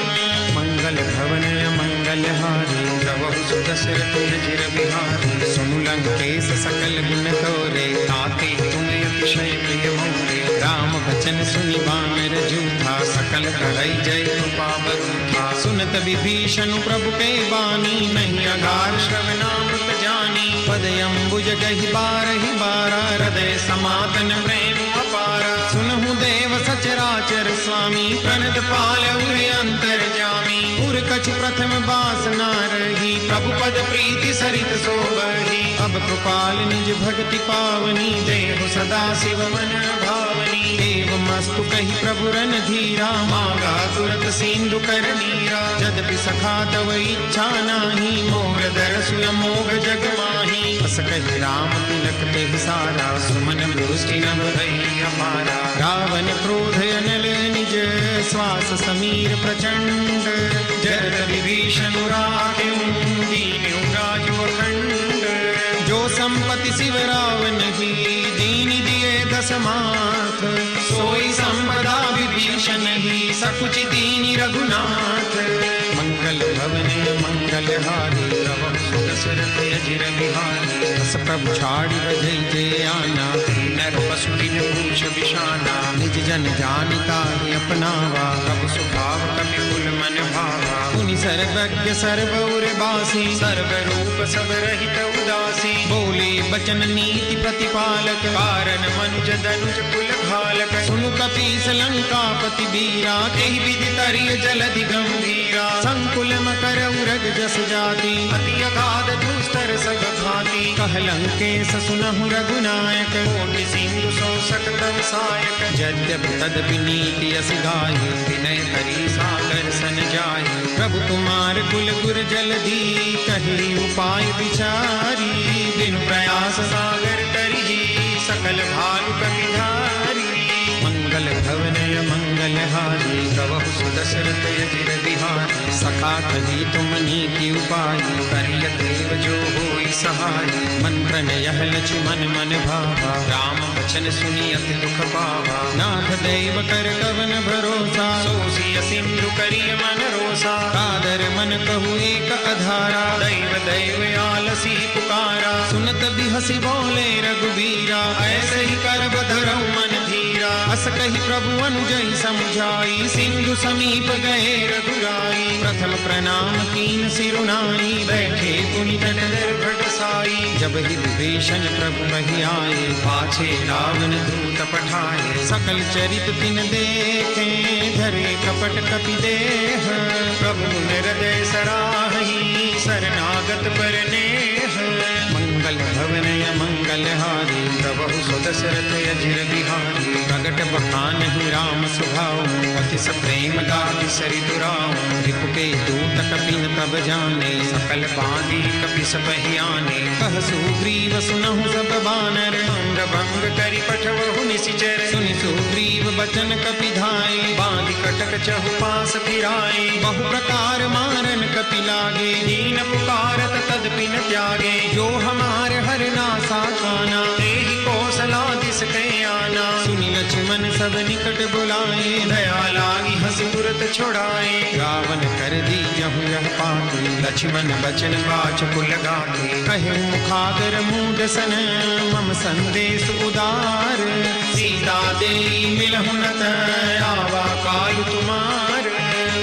मंगल भवन मंगल हारी प्रभु सुदशरथ अजिर बिहारी सुनु लंकेश सकल गुण तोरे ताते तुम अतिशय प्रिय मोरे राम बचन सुनि बानर जूठा सकल करई जय कृपा बरूठा सुनत विभीषण प्रभु के बानी नहीं अगार श्रवणामृत जानी पद अम्बुज गहि बारहि बारा हृदय समातन प्रेम अपारा सुनहु देव सचराचर स्वामी प्रणत पाल उरे अंतर जामी उर कछ प्रथम बासना रही प्रभु पद प्रीति सरित सोबही अब कृपाल निज भक्ति पावनी देव सदा शिव मन भावनी देव मस्तु कही प्रभु रन धीरा मांगा तुरत सिंधु कर नीरा यद्यपि सखा तव इच्छा नाही मोर दरसु अमोघ जग माही बस कही राम तिलक ते सारा सुमन दृष्टि न भई अपारा रावण क्रोध अनल निज श्वास समीर प्रचंड जरत विभीषण राख्यं दीन्यु राजु अखंड जो संपत्ति शिव रावण ही दीन दिए दसमाथ सोई संपदा विभीषण ही सकुच दीनि रघुनाथ मंगल भवन मंगल हारी प्रभु दशरथ अजिर बिहारी बस प्रभु छाड़ी बजई जे आना नर पशु बिन पूछ बिशाना निज जन जानिता ही अपनावा प्रभु स्वभाव कपि कुल मन भावा मुनि सर्वज्ञ सर्वउर बासी सर्व रूप सब रहित उदासी बोले बचन नीति प्रतिपालक कारण मनुज धनुज कुल घालक सुनु कपीस लंकापति बीरा तेहि विधि तरिय जलधि गंभीरा संकुल मकर उरग जस जाति अति अगाध दुस्तर सब घाति कह लंकेश सुनहु रघुनायक कोटि सिंधु सो सकतम सायक यद्यपि तदपि नीति अस गाये विनय करी सागर सन जाये प्रभु कुमार कुल गुर जलधि कही उपाय विचारी बिनु प्रयास सागर तरी सकल भालु कपिधारी मंगल भवन मंगल हारी प्रभु सुदशरथ अजिर बिहारी सखा कही तुम नीति उपाय करिय देव जो होई सहाय मन प्रणय लक्ष्मण मन भावा राम वचन सुनि अति दुख पावा नाथ देव कर कवन भरोसा सोसिय सिंधु करिय मन रोसा कादर मन कहु एक अधारा दैव दैव आलसी पुकारा सुनत बिहसी बोले रघुबीरा ऐसे ही कर बधरऊ मन धीरा अस कही प्रभु अनुजई समझाई सिंधु समीप गए रघुराई प्रथम प्रणाम कीन सिरुनाई बैठे पुनि तट निर्भट साई जब ही विभीषण प्रभु वही आए पाछे रावण दूत पठाए सकल चरित तिन देखे धरे कपट कपि देह प्रभु हृदय सराही शरणागत पर नेह मंगल भवन मंगल हारी प्रभु सुदशरथ अजिर बिहारी प्रगट बखान ही राम सुभाऊ अति प्रेम दाति सरि दुराऊ रिपु के दूत कपिन तब जाने सकल बांधी कपि सपहि आने कह सुग्रीव सुनहु सब बानर अंग भंग करि पठवहु निशिचर सुनि सुग्रीव बचन कपि धाये बांधि कटक चहु पास फिराए बहु प्रकार मारन कपि लागे दीन पुकारत तदपि न त्यागे जो हमार हर नासा खाना तेहि कौशला दिस के आना सुनि लक्ष्मण सब निकट बुलाए दया लागी हंस तुरत छुड़ाए रावण कर दी जहु यह पाते लक्ष्मण बचन बाच कुल गाते कहे मुखागर मूड सन मम संदेश उदार सीता दे मिलहु नत आवा काल तुमार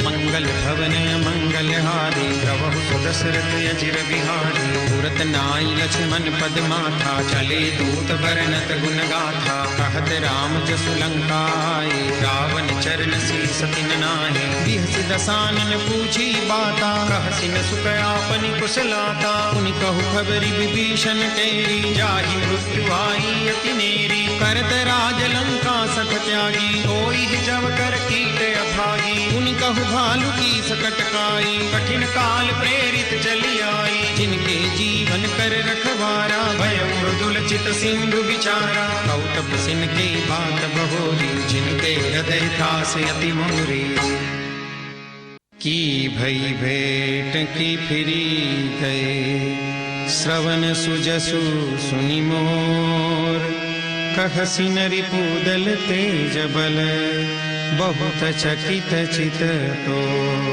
मंगल भवन मंगल हारी प्रभु सुदशरथ अजिर बिहारी तुरत नाई लक्ष्मण पद माथा चले दूत बरनत गुण गाथा कहत राम जसु लंका आए रावण चरण शीस तिन नाहि बिहसि दसानन पूछी बाता कहसिन सुख आपनि कुशलाता। उनि कहु खबरि विभीषण तेरी, जाहि मृत्यु आई अति नेरी। करत राज लंका सख त्यागी, होई जब कर कीट अभागी। उनि कहु भालु की सकट काई, कठिन काल प्रेरित चली आई। जिनके जीवन कर रखवारा, भय मृदुल चित सिंधु विचारा। कौतप सिन के बात बहोरी, जिनके हृदय त्रास अति मोरी। की भई भेंट की फिरी गए, श्रवण सुजसु सुनि मोर। कहसि रिपुदल तेज बल, बहुत चकित चित तोर।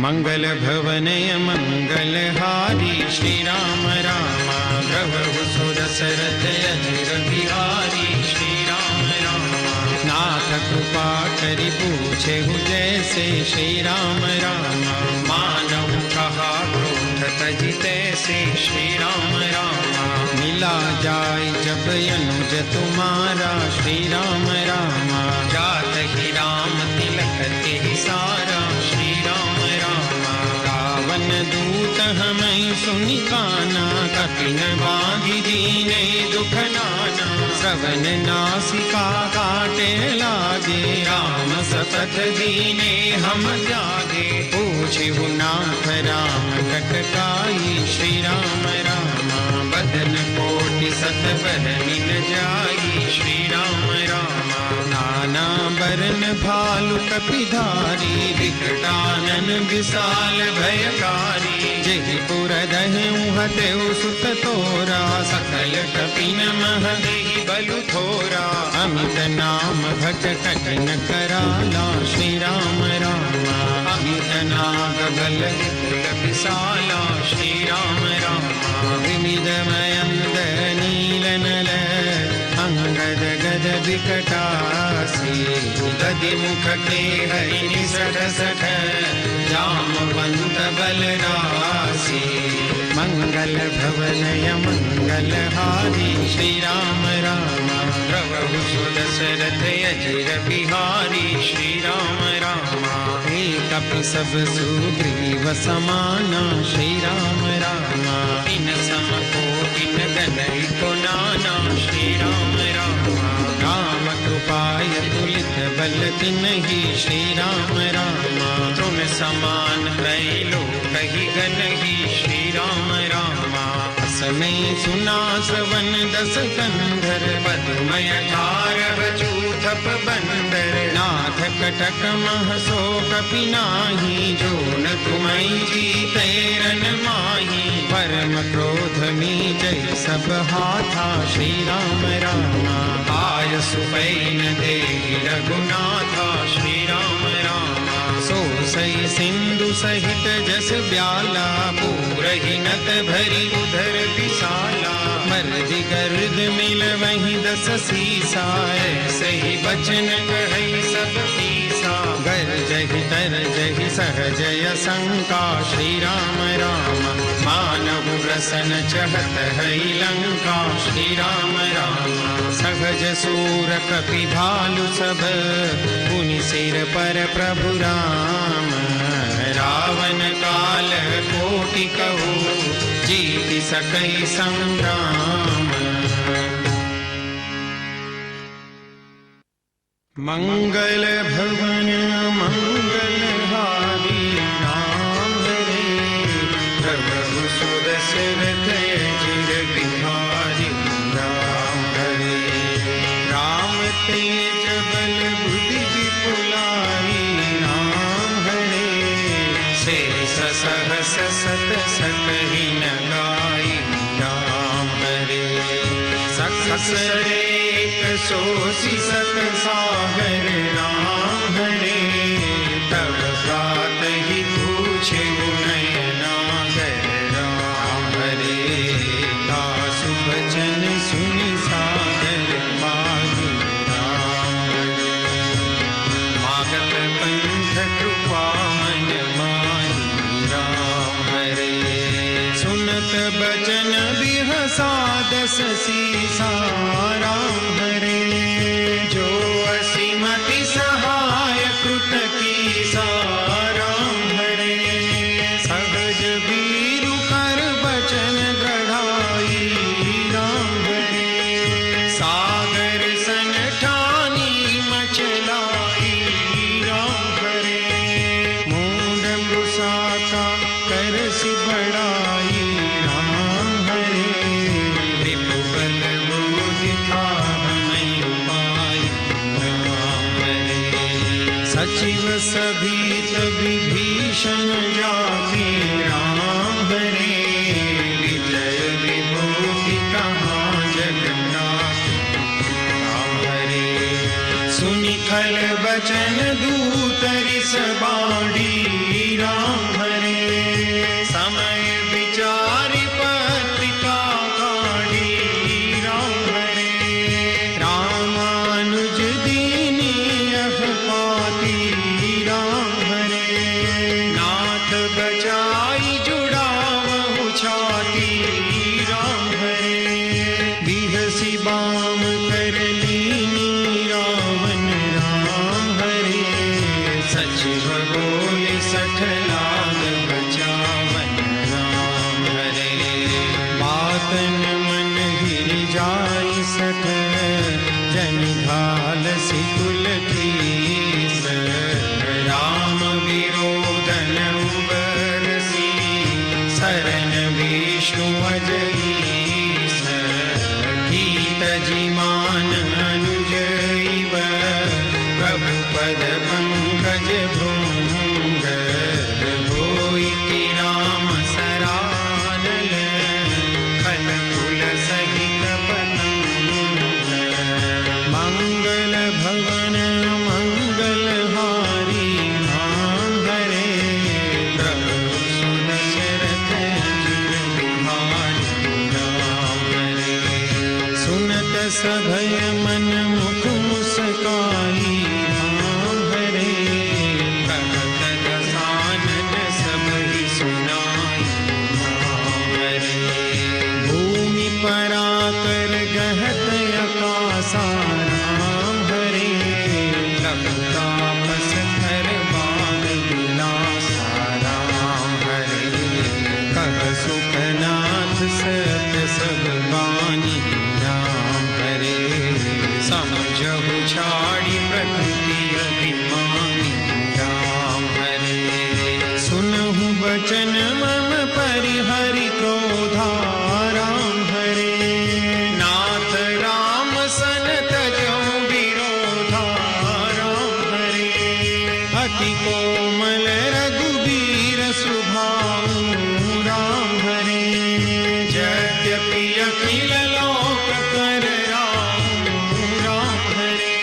मंगल भवन मंगल हारी, श्री राम रामा प्रभु सुदशरथ अजिर बिहारी। श्री राम रामा नाथ कृपा करि पूछे जैसे, श्री राम रामा मानव कहा क्रोध तजि तैसे। श्री राम रामा मिला जाय जब अनुज तुम्हारा। श्री राम रामा जात ही राम तिलक ते सारा। श्री राम रामा रावण दूत हमें सुनि काना, कठिन बांधि दीने दुख नाना। श्रवण नासिका काटे लागे, राम सपथ दीने हम त्यागे। पूछिहु नाथ राम कटकाई, श्री राम रामा बदन कोटि सत बरनि न जाई। श्री राम रामा नाना बरन भालु कपिधारी, विकटानन विशाल भयकारी। जेहि पुर दहु हतेउ सुत तोरा, सकल कपिन मह देहि बलु थोरा। अमित नाम भज कठिन कराला, श्री राम रामा अमित नाग बल विपुल विशाला। श्री राम रामा विविध मयंद नील नल, अंगद गद विकटासी। गदि मुख के हरि निसठ सठ, जामवंत बलरासी। मंगल भवन मंगल हारी, श्री राम रामा प्रभु सुदशरथ अजिर बिहारी। श्री राम रामा एक कपि सब सुग्रीव समाना। श्री राम रामा इन सम कोटि गणई को नाना। श्री राम रामा राम कृपाय तुलित बल तिन्हि। श्री राम रामा तृण समान त्रैलो कहि गनहि। श्री राम रामा समय सुना श्रवण दस कंधर, पद्मय 18 चूथप बंदर। नाथ कटक मह सो कपि नाही, जो न तुम्हि जीते रन माही। परम क्रोध मी जय सब हाथा। श्री राम रामा आय सुपैन देहि रघुनाथा। श्री राम रामा सो सई सिंधु सहित जस ब्याला, पूरहि नत भरी उधर विशाला। मर्दि गर्द मिल वही दस सीसा, सही बचन कहई सब कीसा। गरजहि तरजहि सहजय शंका। श्री राम रामा मानव रसन चहत हई लंका। श्री राम रामा सहज सूर कपि भालु सब, पुनि सिर पर प्रभु राम। रावण काल कोटि कहु, जीत सकई संग्राम। मंगल भवन मंगल हारी, राम हरे प्रभु सुदशरथ अजिर बिहारी। राम हरे राम तेज बल बुद्धि विपुलाई। राम हरे शेष सहस सत सकहि न गाई। राम हरे सकस एक सोसी सत सागर। राम हरे तब प्रात ही पूछे नयनागर। राम हरे दासु बचन सुनि सादर पाहि। राम हरे मागत पंथ कृपा मन माहि। राम हरे सुनत बचन बिहसा दस सीसा। राम हरे जो असीमति सहाय कृत कीसा। राम हरे करसि बड़ाई राम हरे। त्रिभुवन बुद्धि थाहमै उपाय राम हरे। सचिव सभीत विभीषण जाति राम हरे। विजय विभूति कहाँ जगन्नाथ राम हरे। सुनि खल बचन दूत रिस बाड़ी राम हरे। समय विचारि पत्रिका काढ़ी राम हरे। रामानुज दीनी यह पाती राम हरे। नाथ बचाई जुड़ावहु छाती राम हरे। बिहसी बाम कर लीनी रावण राम हरे। सचिव बोले सठ लाग बचावन राम हरे। बातन मन गिर जाई सठ जन घाल सितुल कीस। राम विरोधन उबरसी शरण विष्णु अजईस। गीत जिमान अनुज इव प्रभु पद पंकज भृंग। होई राम सरानल खल कुल सहित पतंग। मंगल भवन मंगल हारी राम हरे। प्रभु सुदशरथ अजिर बिहारी राम हरे। सुनत सभय मन मुख मुस्काई राम हरे। कहत दसानन सबहि सुनाई राम हरे। भूमि पराकर गहत अकासा राम हरे। लंकापस थर बाण विनासा राम हरे। कह सुखनाथ सत सब बानी राम हरे। समझहु छाड़ी प्रकृति अभिमानी राम हरे। सुनहु बचन मम परिहरि क्रोधा राम हरे। नाथ राम सन तजहु विरोधा राम हरे। अति कोमल रघुबीर सुभाऊ राम हरे। यद्यपि अखिल लोक कर राम हरे।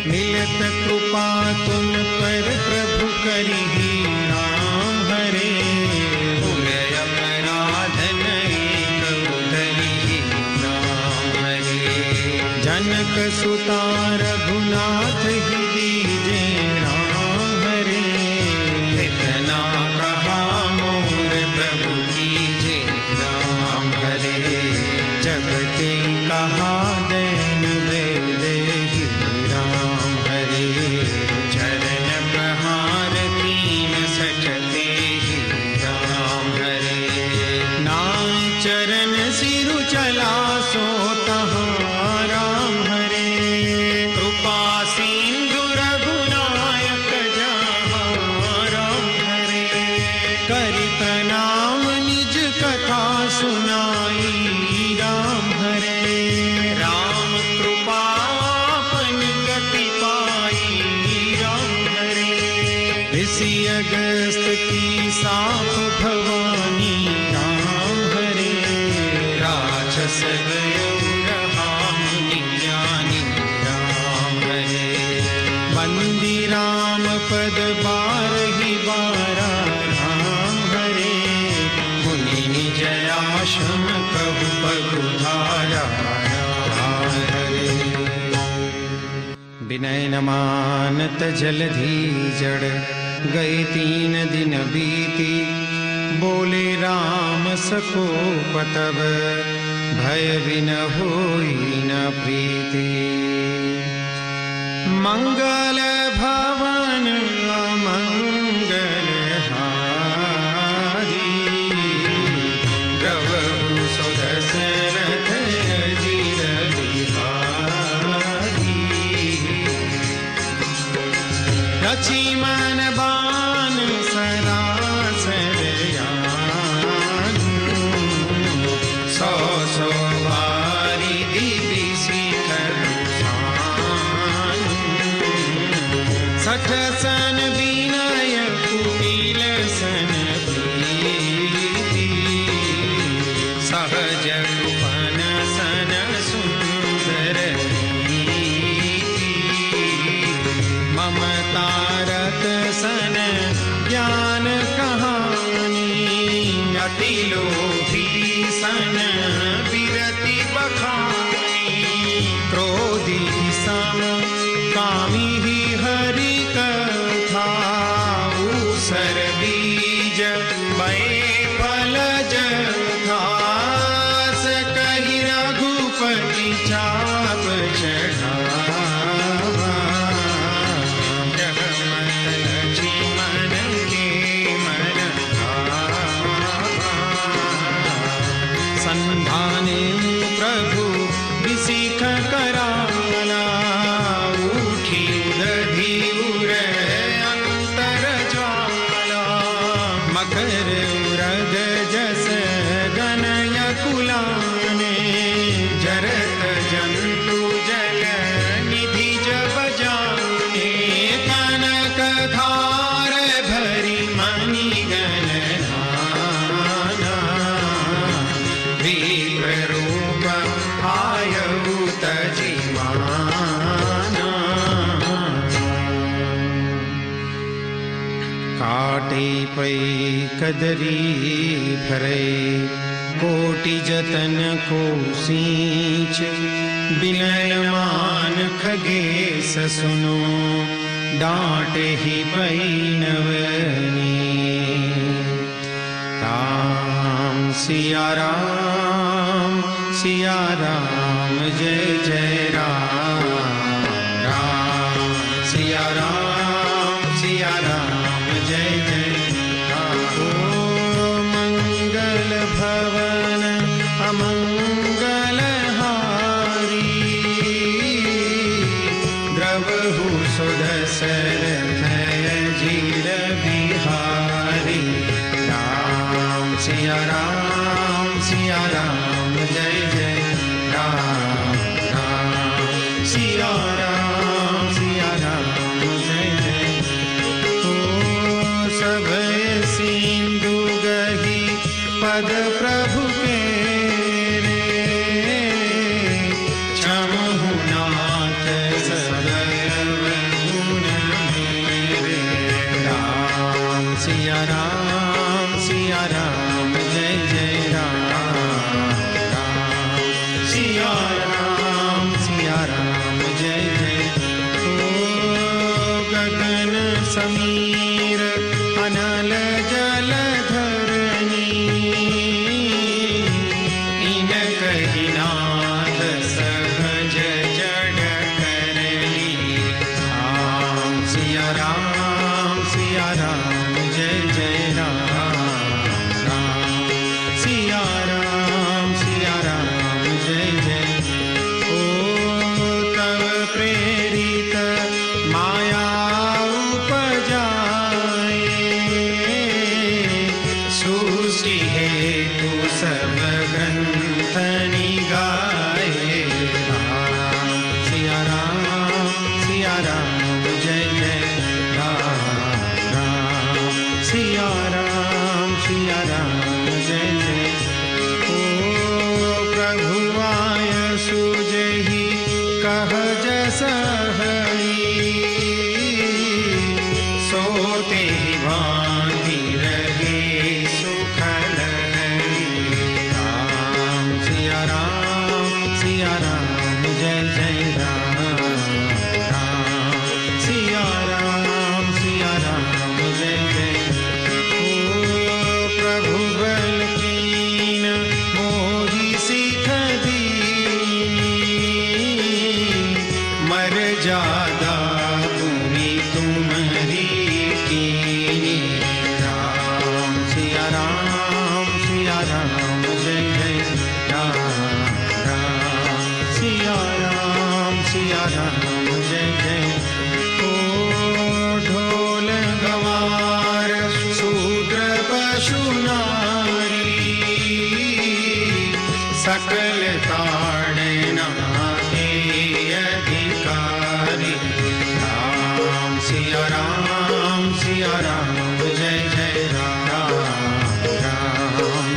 मिलत कृपा तुम पर प्रभु करिहि राम हरे। भूलय अपराधन एक उदरिहि राम हरे। जनक सुता रघुनाथ ही दीजे राम हरे। इतना कहा मोर प्रभु कीजे राम हरे। जब ते कहा दैन देहि राम हरे। चरण प्रहार कीन सठते ही राम हरे। नाम चरण सिरु चला सो तहाँ राम हरे। कृपा सिंधु रघुनायक जहाँ राम हरे। करि प्रणाम निज कथा सुनाई राम हरे। राम कृपा आपन गति पाई राम हरे। ऋषि अगस्त की साप भवानी राम हरे। राक्षस गयो रहा मुनि ज्ञानी राम हरे। बंदी राम पद बारहि बारा राम हरे। मुनि निज आश्रम कहु पगुधारा राम हरे। विनय न मानत जलधि जड़ गए 3 दिन बीती। बोले राम सकोप तब भय बिन होई न प्रीति। मंगल भवन अमंगल हारी। गवहु सुदशरथ अजिर बिहारी। रची मन बान सरासर सन विनय कुटिल सन प्रीति सहज उपन सन सुंदर नीति ममतारत सन ज्ञान कहानी अति लोभी सन विरति बखानी क्रोधी सम कामी ही हरि कथा ऊसर बीज बए फलज घास कही रघुपति चाप चढ़ावा जगमत लक्ष्मण के मन भावा संधाने प्रभु विसिख कराला उठी उदधि उर अंतर ज्वाला मकर उरग जस गनय कुलाने जरत जंतु जल निधि जब जाने कनक धार भरी मणि गणना विप्र रूप आयु तजिमाना काटे पै कदरी भरे कोटि जतन को सींच बिनयमान खगेश सुनो डांटे ही बैनवनी राम सिया राम जय जय राम राम सिया राम जय जय राम ओ मंगल भवन अमंगल हारी द्रवहु सुदशरथ जीर बिहारी राम सिया राम जय जय राम राम सिया राम जय जय ओ सभय सिंधु गही पद प्रभु के रे क्षमहु नाथ सदैव गुण मेरे राम सिया राम जय जय राम राम सिया राम जय जय ओ गगन समीर अनल जल धरनी इन कही नाथ सहज जड़ करनी राम सिया राम जय जय राम राम सिया राम जय जय ओ तव प्रेरित माया उपजाए सृष्टि हेतु सब ग्रंथ निगाए राम सिया राम जय जय राम राम सिया राम जय जय ओ प्रभु आय सुजहि कह जस हरि सोते ही भांति रहे सुखल राम सिया राम जय जय राम राम सिया राम जय जय ओ प्रभु बल कीन मोहि सिख दीनी मर जादा तुम्ही तुम्हारी कीनी राम सिया राम जय जय राम राम सिया राम जय जय ओ ढोल गवार शूद्र पशु नारी सकल ताड़ना के अधिकारी राम सिया राम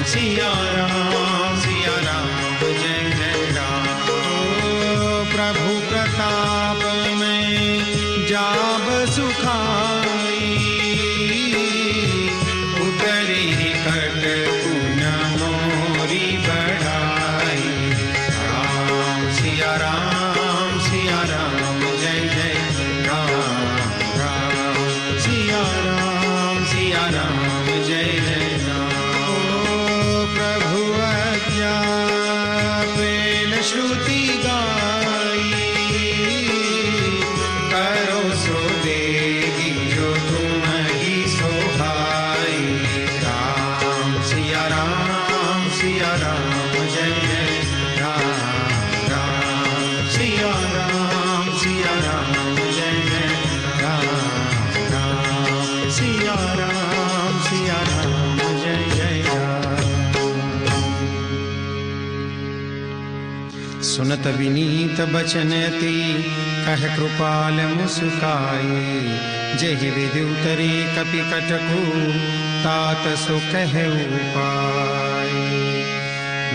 सिया राम जय जय राम। ओ प्रभु प्रताप में जाब सुखाई, उतरी कट पुन मोरी बढ़ाई। राम सिया राम जय जय राम राम। सिया राम जय जय राम। ओ प्रभु आज्ञा प्रेम श्रुति गाई, करो सो देगी जो तुम ही सोहाई। राम सिया राम जय जय राम राम। सिया राम जय जय राम राम। सिया राम जय जय राम। सुनत विनीत बचन अति, कह कृपाल मुस्काई। जेहि विधि उतरे कपि कटकु, तात सो कह उपाय।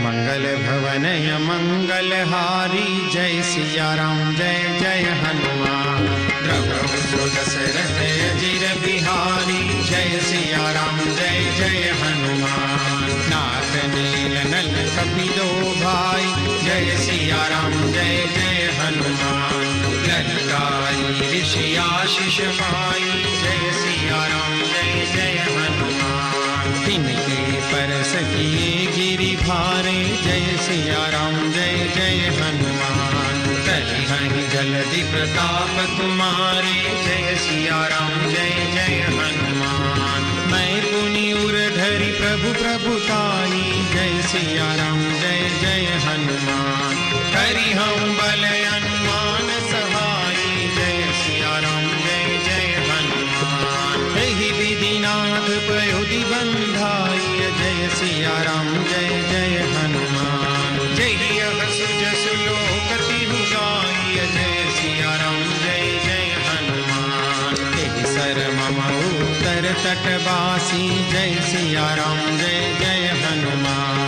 मंगल भवन मंगल हारी, जय सिया राम जय जय हनुमान। प्रभु सो दशरथ अजिर बिहारी, जय सिया राम जय जय हनुमान। नाथ नील नल कपि दो भाई, जय सिया राम जय जय हनुमान। ललकाई ऋषि आशीष पाई, जय सिया राम जय जय हनुमान। तिनके परस किए गिरि भारे, जय सिया राम जय जय हनुमान। तरिहहि जलधि प्रताप तुम्हारे, जय सिया राम जय जय हनुमान। मैं पुनि उरधरि प्रभु प्रभुताई, जय सिया राम जय जय हनुमान। करिहउँ बल अनुमान सहाई, जय सिया राम जय जय हनुमान। एहि विधिनाथ पयोधि बंधाई, जय सिया राम जय जय हनुमान। जय अहसु जसु लोकति गाई, जय सिया राम जय जय हनुमान। एहि सर मम उत्तर तटवासी, जय सिया राम जय जय हनुमान।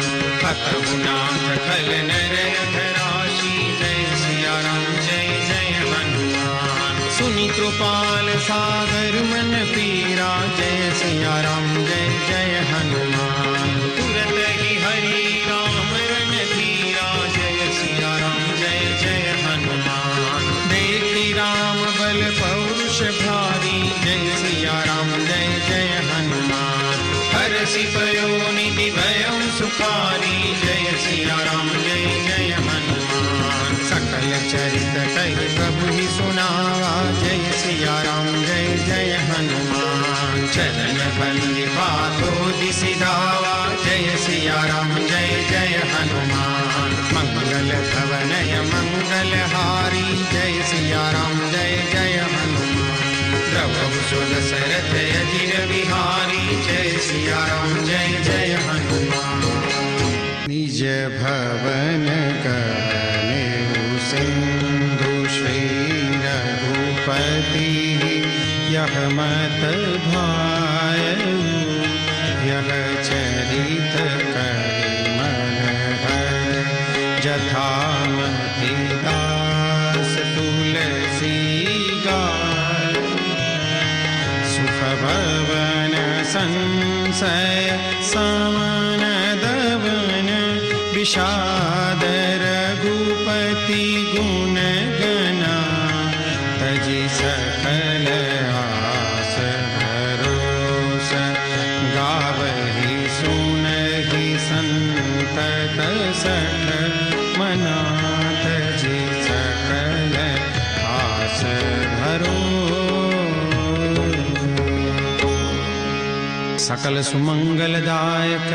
अतहु नाथ खल नर अधराशी, जय सिया राम जय जय हनुमान। सुनि कृपाल सागर मन पीरा, जय सिया राम जय जय हनुमान। तुरत ही हरि राम रन धीरा, जय सिया राम जय जय हनुमान। देखि राम बल पौरुष भारी, जय सिया राम जय जय हनुमान। हरषि पयोनिधि भयं सुखारी, जय सिया राम जय जय हनुमान। सकल चरित कहि प्रभु ही सुनावा, जय सिया राम जय जय हनुमान। चरण बंदि बातों दिसि धावा, जय सिया राम जय जय हनुमान। मंगल भवनय मंगल हारी, जय सिया राम जय जय हनुमान। प्रभु सो दशरथ अजिर बिहारी, जय सिया राम जय जय हनुमान। निज भवन कहने सिंधु श्री रघुपति, यह मत भायउ यह चरित करिमन भर। जथामति दास तुलसी गाय, सुख भवन संशय समन दवन। विषाद रघुपति गुण गना, तजि सकल आस भरोस। गावहि सुनहि संतत सठ मना, तजि सकल आस भरोस। सकल सुमंगलदायक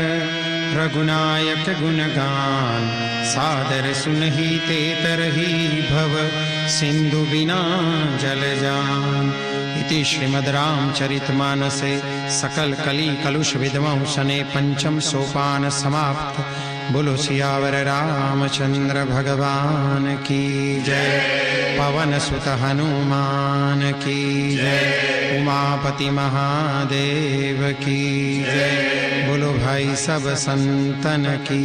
रघुनायक गुणगान, सादर सुनहि ते तरहि भव सिंधु बिना जल जान। इति श्रीमद् रामचरितमानसे सकल कली कलुष विध्वंसने पंचम सोपान समाप्त। बोलो सियावर रामचंद्र भगवान की जय। पवन सुत हनुमान की जय। उमापति महादेव की जय। बोलो भाई सब संतन की।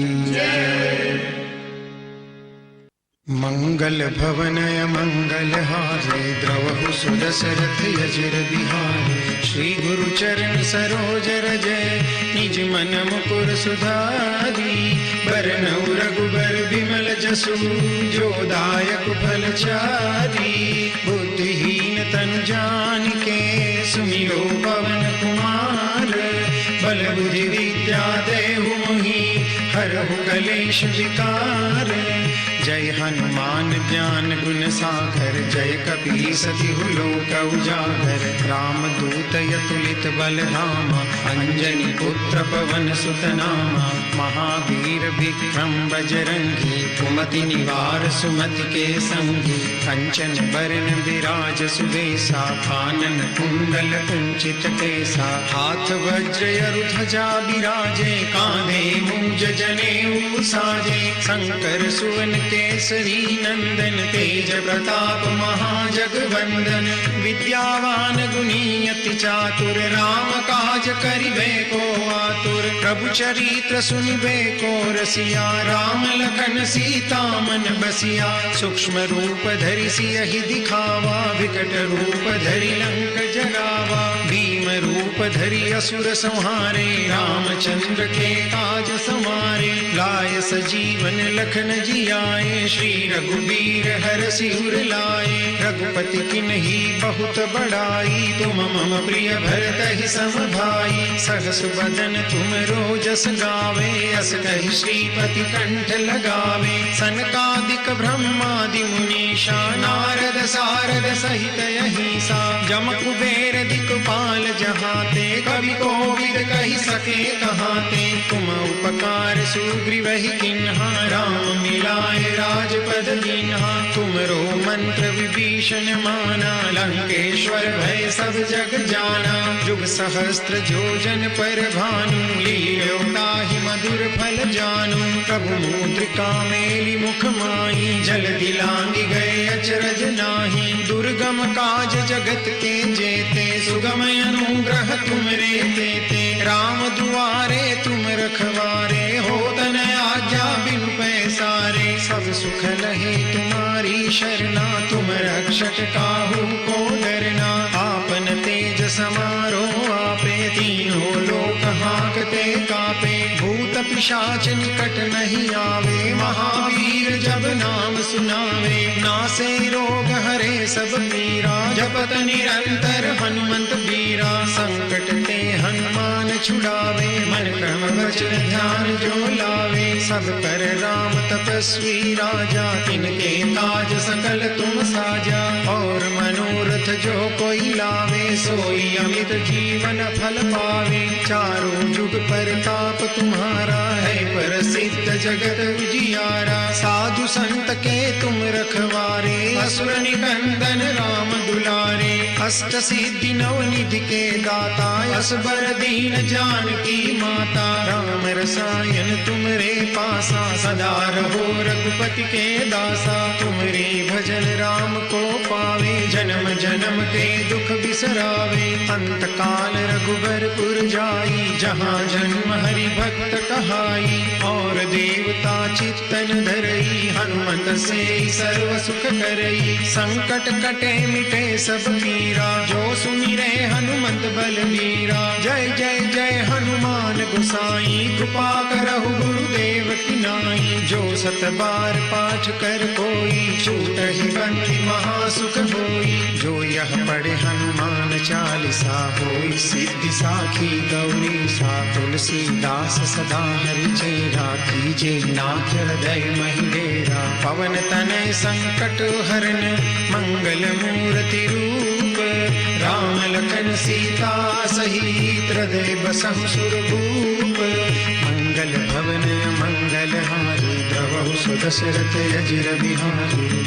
मंगल भवन मंगल हारे द्रवहु सुदशरथ अजिर बिहारे। श्री गुरु चरण सरोज रजय निज मन मुकुर सुधारी। बरनउँ रघुबर बिमल जसु जो दायक फल चारी। बुद्धिहीन तनु जानिके सुमिरो पवन कुमार। बल बुद्धि विद्या देहु मोहि हरहु कलेश विकार। जय हनुमान ज्ञान गुण सागर जय कपीस तिहु लोक उजागर। राम दूत अतुलित बल धामा अंजनी पुत्र पवन सुत नामा। महावीर विक्रम बजरंगी कुमति निवार सुमति के संगी। कंचन बरन विराज सुबेसा कानन कुंडल कुंचित केसा। हाथ वज्र ध्वजा बिराजे कांधे मूंज जनेऊ साजे। शंकर सुवन केसरी नंदन तेज प्रताप महाजगवंदन। विद्यावान गुणी अति चातुर राम काज करिबे को आतुर। प्रभु चरित्र सुनिबे को रसिया राम लखन सीता मन बसिया। सूक्ष्म रूप धरि सियहि दिखावा विकट रूप धरि लंक जरावा। भीम रूप धरि असुर संहारे रामचंद्र के काज समारे। लाय सजीवन लखन जियाए श्री रघुबीर हरषि उर लाए। रघुपति किन्ही बहुत बड़ाई तुम मम प्रिय भरतहि सम भाई। सहस बदन तुम रोजस गावे अस कहि श्रीपति कंठ लगावे। सनकादिक ब्रह्मादि मुनीषा नारद सारद सहित अहिंसा। जम कुबेर दिक्पाल जहाते कवि कोविद कहि सके कहाते। तुम उपकार सुग्रीवहि किन्हा राम मिलाए राजपद दीन्हा। तुमरो मंत्र विभीषण माना लंकेश्वर भय सब जग जाना। जुग सहस्त्र जोजन पर भानु लील्यो ताहि मधुर फल जानू। प्रभु मुद्रिका मेलि मुख माहि जल दिलांगी गए अचरज नाही। दुर्गम काज जगत के जेते सुगम अनुग्रह तुमरे तेते। राम दुआरे तुम रखवारे होत न आज्ञा बिनु पैसारे। सब सुख लहे तुम्हारी शरणा तुम रक्षक काहू को डरना। आपन तेज समारो आपे तीनों लोक हांकते कापे। भूत पिशाच निकट नहीं आवे महावीर जब नाम सुनावे। नासे रोग हरे सब पीरा जपत निरंतर हनुमंत बीरा। संकट ते हनुमान छुड़ावे मन क्रम वचन ध्यान जो लावे। सब पर राम तपस्वी राजा तिनके काज सकल तुम साजा। और मनोरथ जो कोई लावे सोई अमित जीवन फल पावे। चारों जुग परताप तुम्हारा है प्रसिद्ध जगत उजियारा। साधु संत के तुम रखवारे असुर निकंदन राम दुलारे। अष्ट सिद्धि नव निधि के दाता असबर दीन जानकी माता। राम रसायन तुमरे पासा सदा रहो रघुपति के दासा। तुमरे भजन राम को पावे जन्म जन्म के दुख बिसरावे। अंत काल रघुबरपुर जाई जहाँ जन्म हरि भक्त कहाई। और देवता चित्तन धरई हनुमत से सर्व सुख करई। संकट कटे मिटे सब पीरा जो सुमिरे हनुमंत बलबीरा। जय जय जय हनुमान गोसाई कृपा करहु गुरुदेव की नाई। जो सत बार पाठ कर कोई छूटहि बंदी महासुख होई। जो यह पढ़े हनुमान चालीसा होई सिद्धि साखी गौरी सा। तुलसीदास सदा हरि चेरा कीजे नाथ हृदय महि डेरा। पवन तनय संकट हरन मंगल मूर्ति रूप। राम लखन सीता सहित हृदय बसहु सुरभूप। मंगल भवन मंगल हारी द्रवहु सुदशरथ अजिर बिहारी।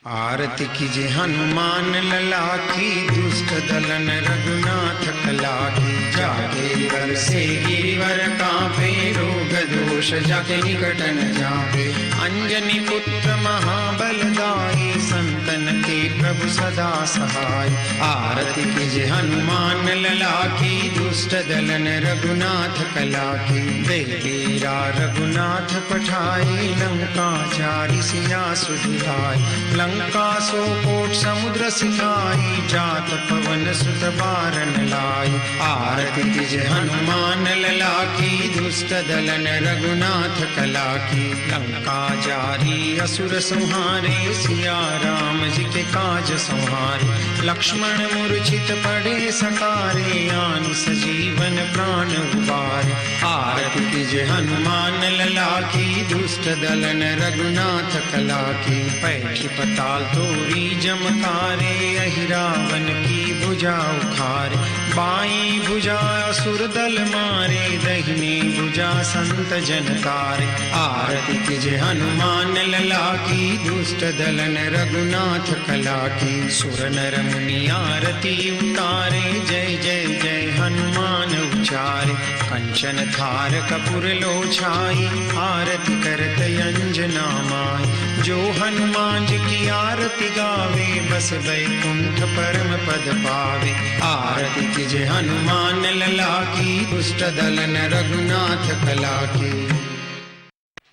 आरती कीजे हनुमान लला की, दुष्ट दलन रघुनाथ कला की। जाके वर से गिरिवर कांपे, रोग दोष जाके निकट न जापे। अंजनी पुत्र महाबलदाई, संतन के प्रभु सदा सहाय। आरती कीजे हनुमान लला की, दुष्ट दलन रघुनाथ कला की। देवीरा रघुनाथ पठाई, लंका चारि सिया सुधिराय। लंका सो कोट समुद्र सिखाई, जात पवन सुत बारन लाई। आरती कीजे हनुमान लला की, दुष्ट दलन रघुनाथ कला की। लंका जारी असुर संहारे, सिया राम जी के काज संहारे। लक्ष्मण मूर्छित पड़े सकारे, आन सजीवन प्राण उबारे। आरती कीजे हनुमान लला की, दुष्ट दलन रघुनाथ कला की। पैठी पताल तोरी जमकारे, अहिरावन की भुजा उखारे। बाई भुजा असुर दल मारे, दहिनी भुजा संत जन तारे। आरती कीजे हनुमान लला की, दुष्ट दलन रघुनाथ कला की। सुर नर मुनि आरती उतारे, जय जय जय हनुमान उचारे। कंचन थार कपूर लोछाई, आरती करत अंजना माई। जो हनुमान जी की आरती गावे, बस वैकुंठ परम पद पावे। आरती कीजे हनुमान लला की, दुष्ट दलन रघुनाथ कला की।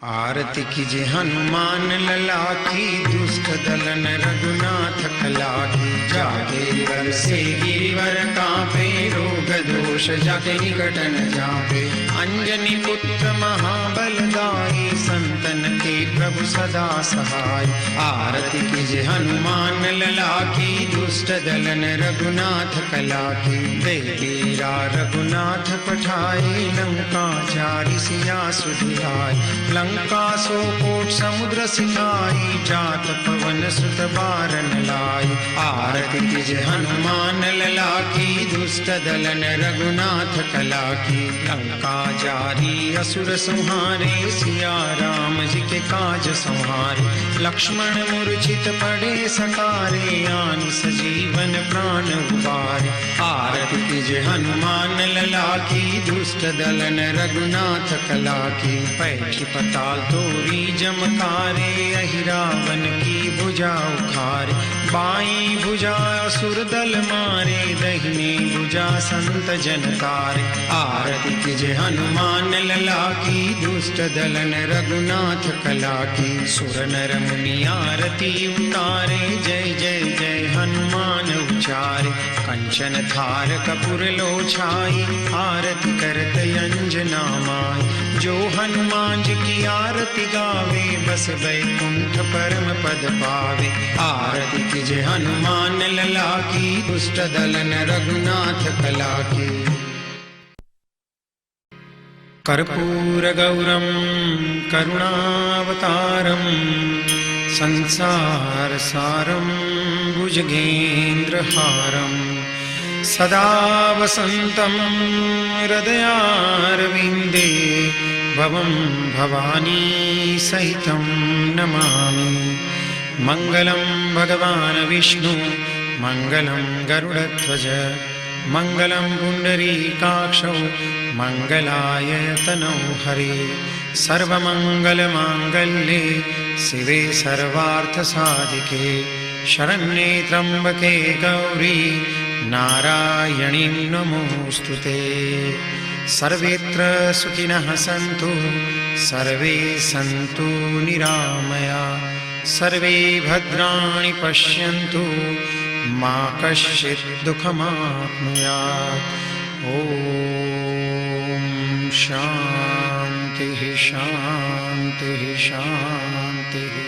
आरती कीजे हनुमान लला की, दुष्ट दलन रघुनाथ कला की। जाके वर से गिरिवर कांपे, रोग दोष जाके निकट न जापे। अंजनी पुत्र महाबलदाई, संतन के प्रभु सदा सहाय। आरती कीजे हनुमान लला की, दुष्ट दलन रघुनाथ कला की। देवीरा रघुनाथ पठाई, लंका चारि सिया सुधिराय। लंका सो कोट समुद्र सिखाई, जात पवन सुत बारन लाई। आरती कीजे हनुमान लला की, दुष्ट दलन रघुनाथ कला की। लंका जारी असुर संहारे, सिया राम जी के काज संहारे। लक्ष्मण मूर्छित पड़े सकारे, आन सजीवन प्राण उबारे। आरती कीजे हनुमान लला की, दुष्ट दलन रघुनाथ कला की। पैठी पताल तोरी जमकारे, अहिरावन की भुजा उखारे। बाई भुजा असुर दल मारे, दहिनी भुजा संत जन तारे। आरती कीजे हनुमान लला की, दुष्ट दलन रघुनाथ कला की। सुर नर मुनि आरती उतारे, जय जय जय हनुमान उचारे। कंचन थार कपूर लोछाई, आरती करत अंजना माई। जो हनुमान जी की आरती गावे, बस वैकुंठ परम पद पावे। आरती कीजे हनुमान लला की, दुष्ट दलन रघुनाथ कला की। कर्पूर गौरम करुणावतारम, संसार सारम भुजगेन्द्रहारम। सदा वसन्तं हृदयारविन्दे, भवं भवानी सहितं नमामि। मङ्गलं भगवान् विष्णु, मङ्गलं गरुडध्वज, मङ्गलं पुण्डरीकाक्षौ, मङ्गलाय तनौ हरे। सर्वमङ्गलमाङ्गल्ये शिवे सर्वार्थसाधिके, शरण्ये त्र्यम्बके गौरी नारायणीं नमोऽस्तुते। सर्वेत्र सुखिनः सन्तु, सर्वे सन्तु निरामया। सर्वे भद्राणि पश्यन्तु, मा कश्चित् दुःखमाप्नुयात्। ॐ शान्तिः शान्तिः शान्तिः।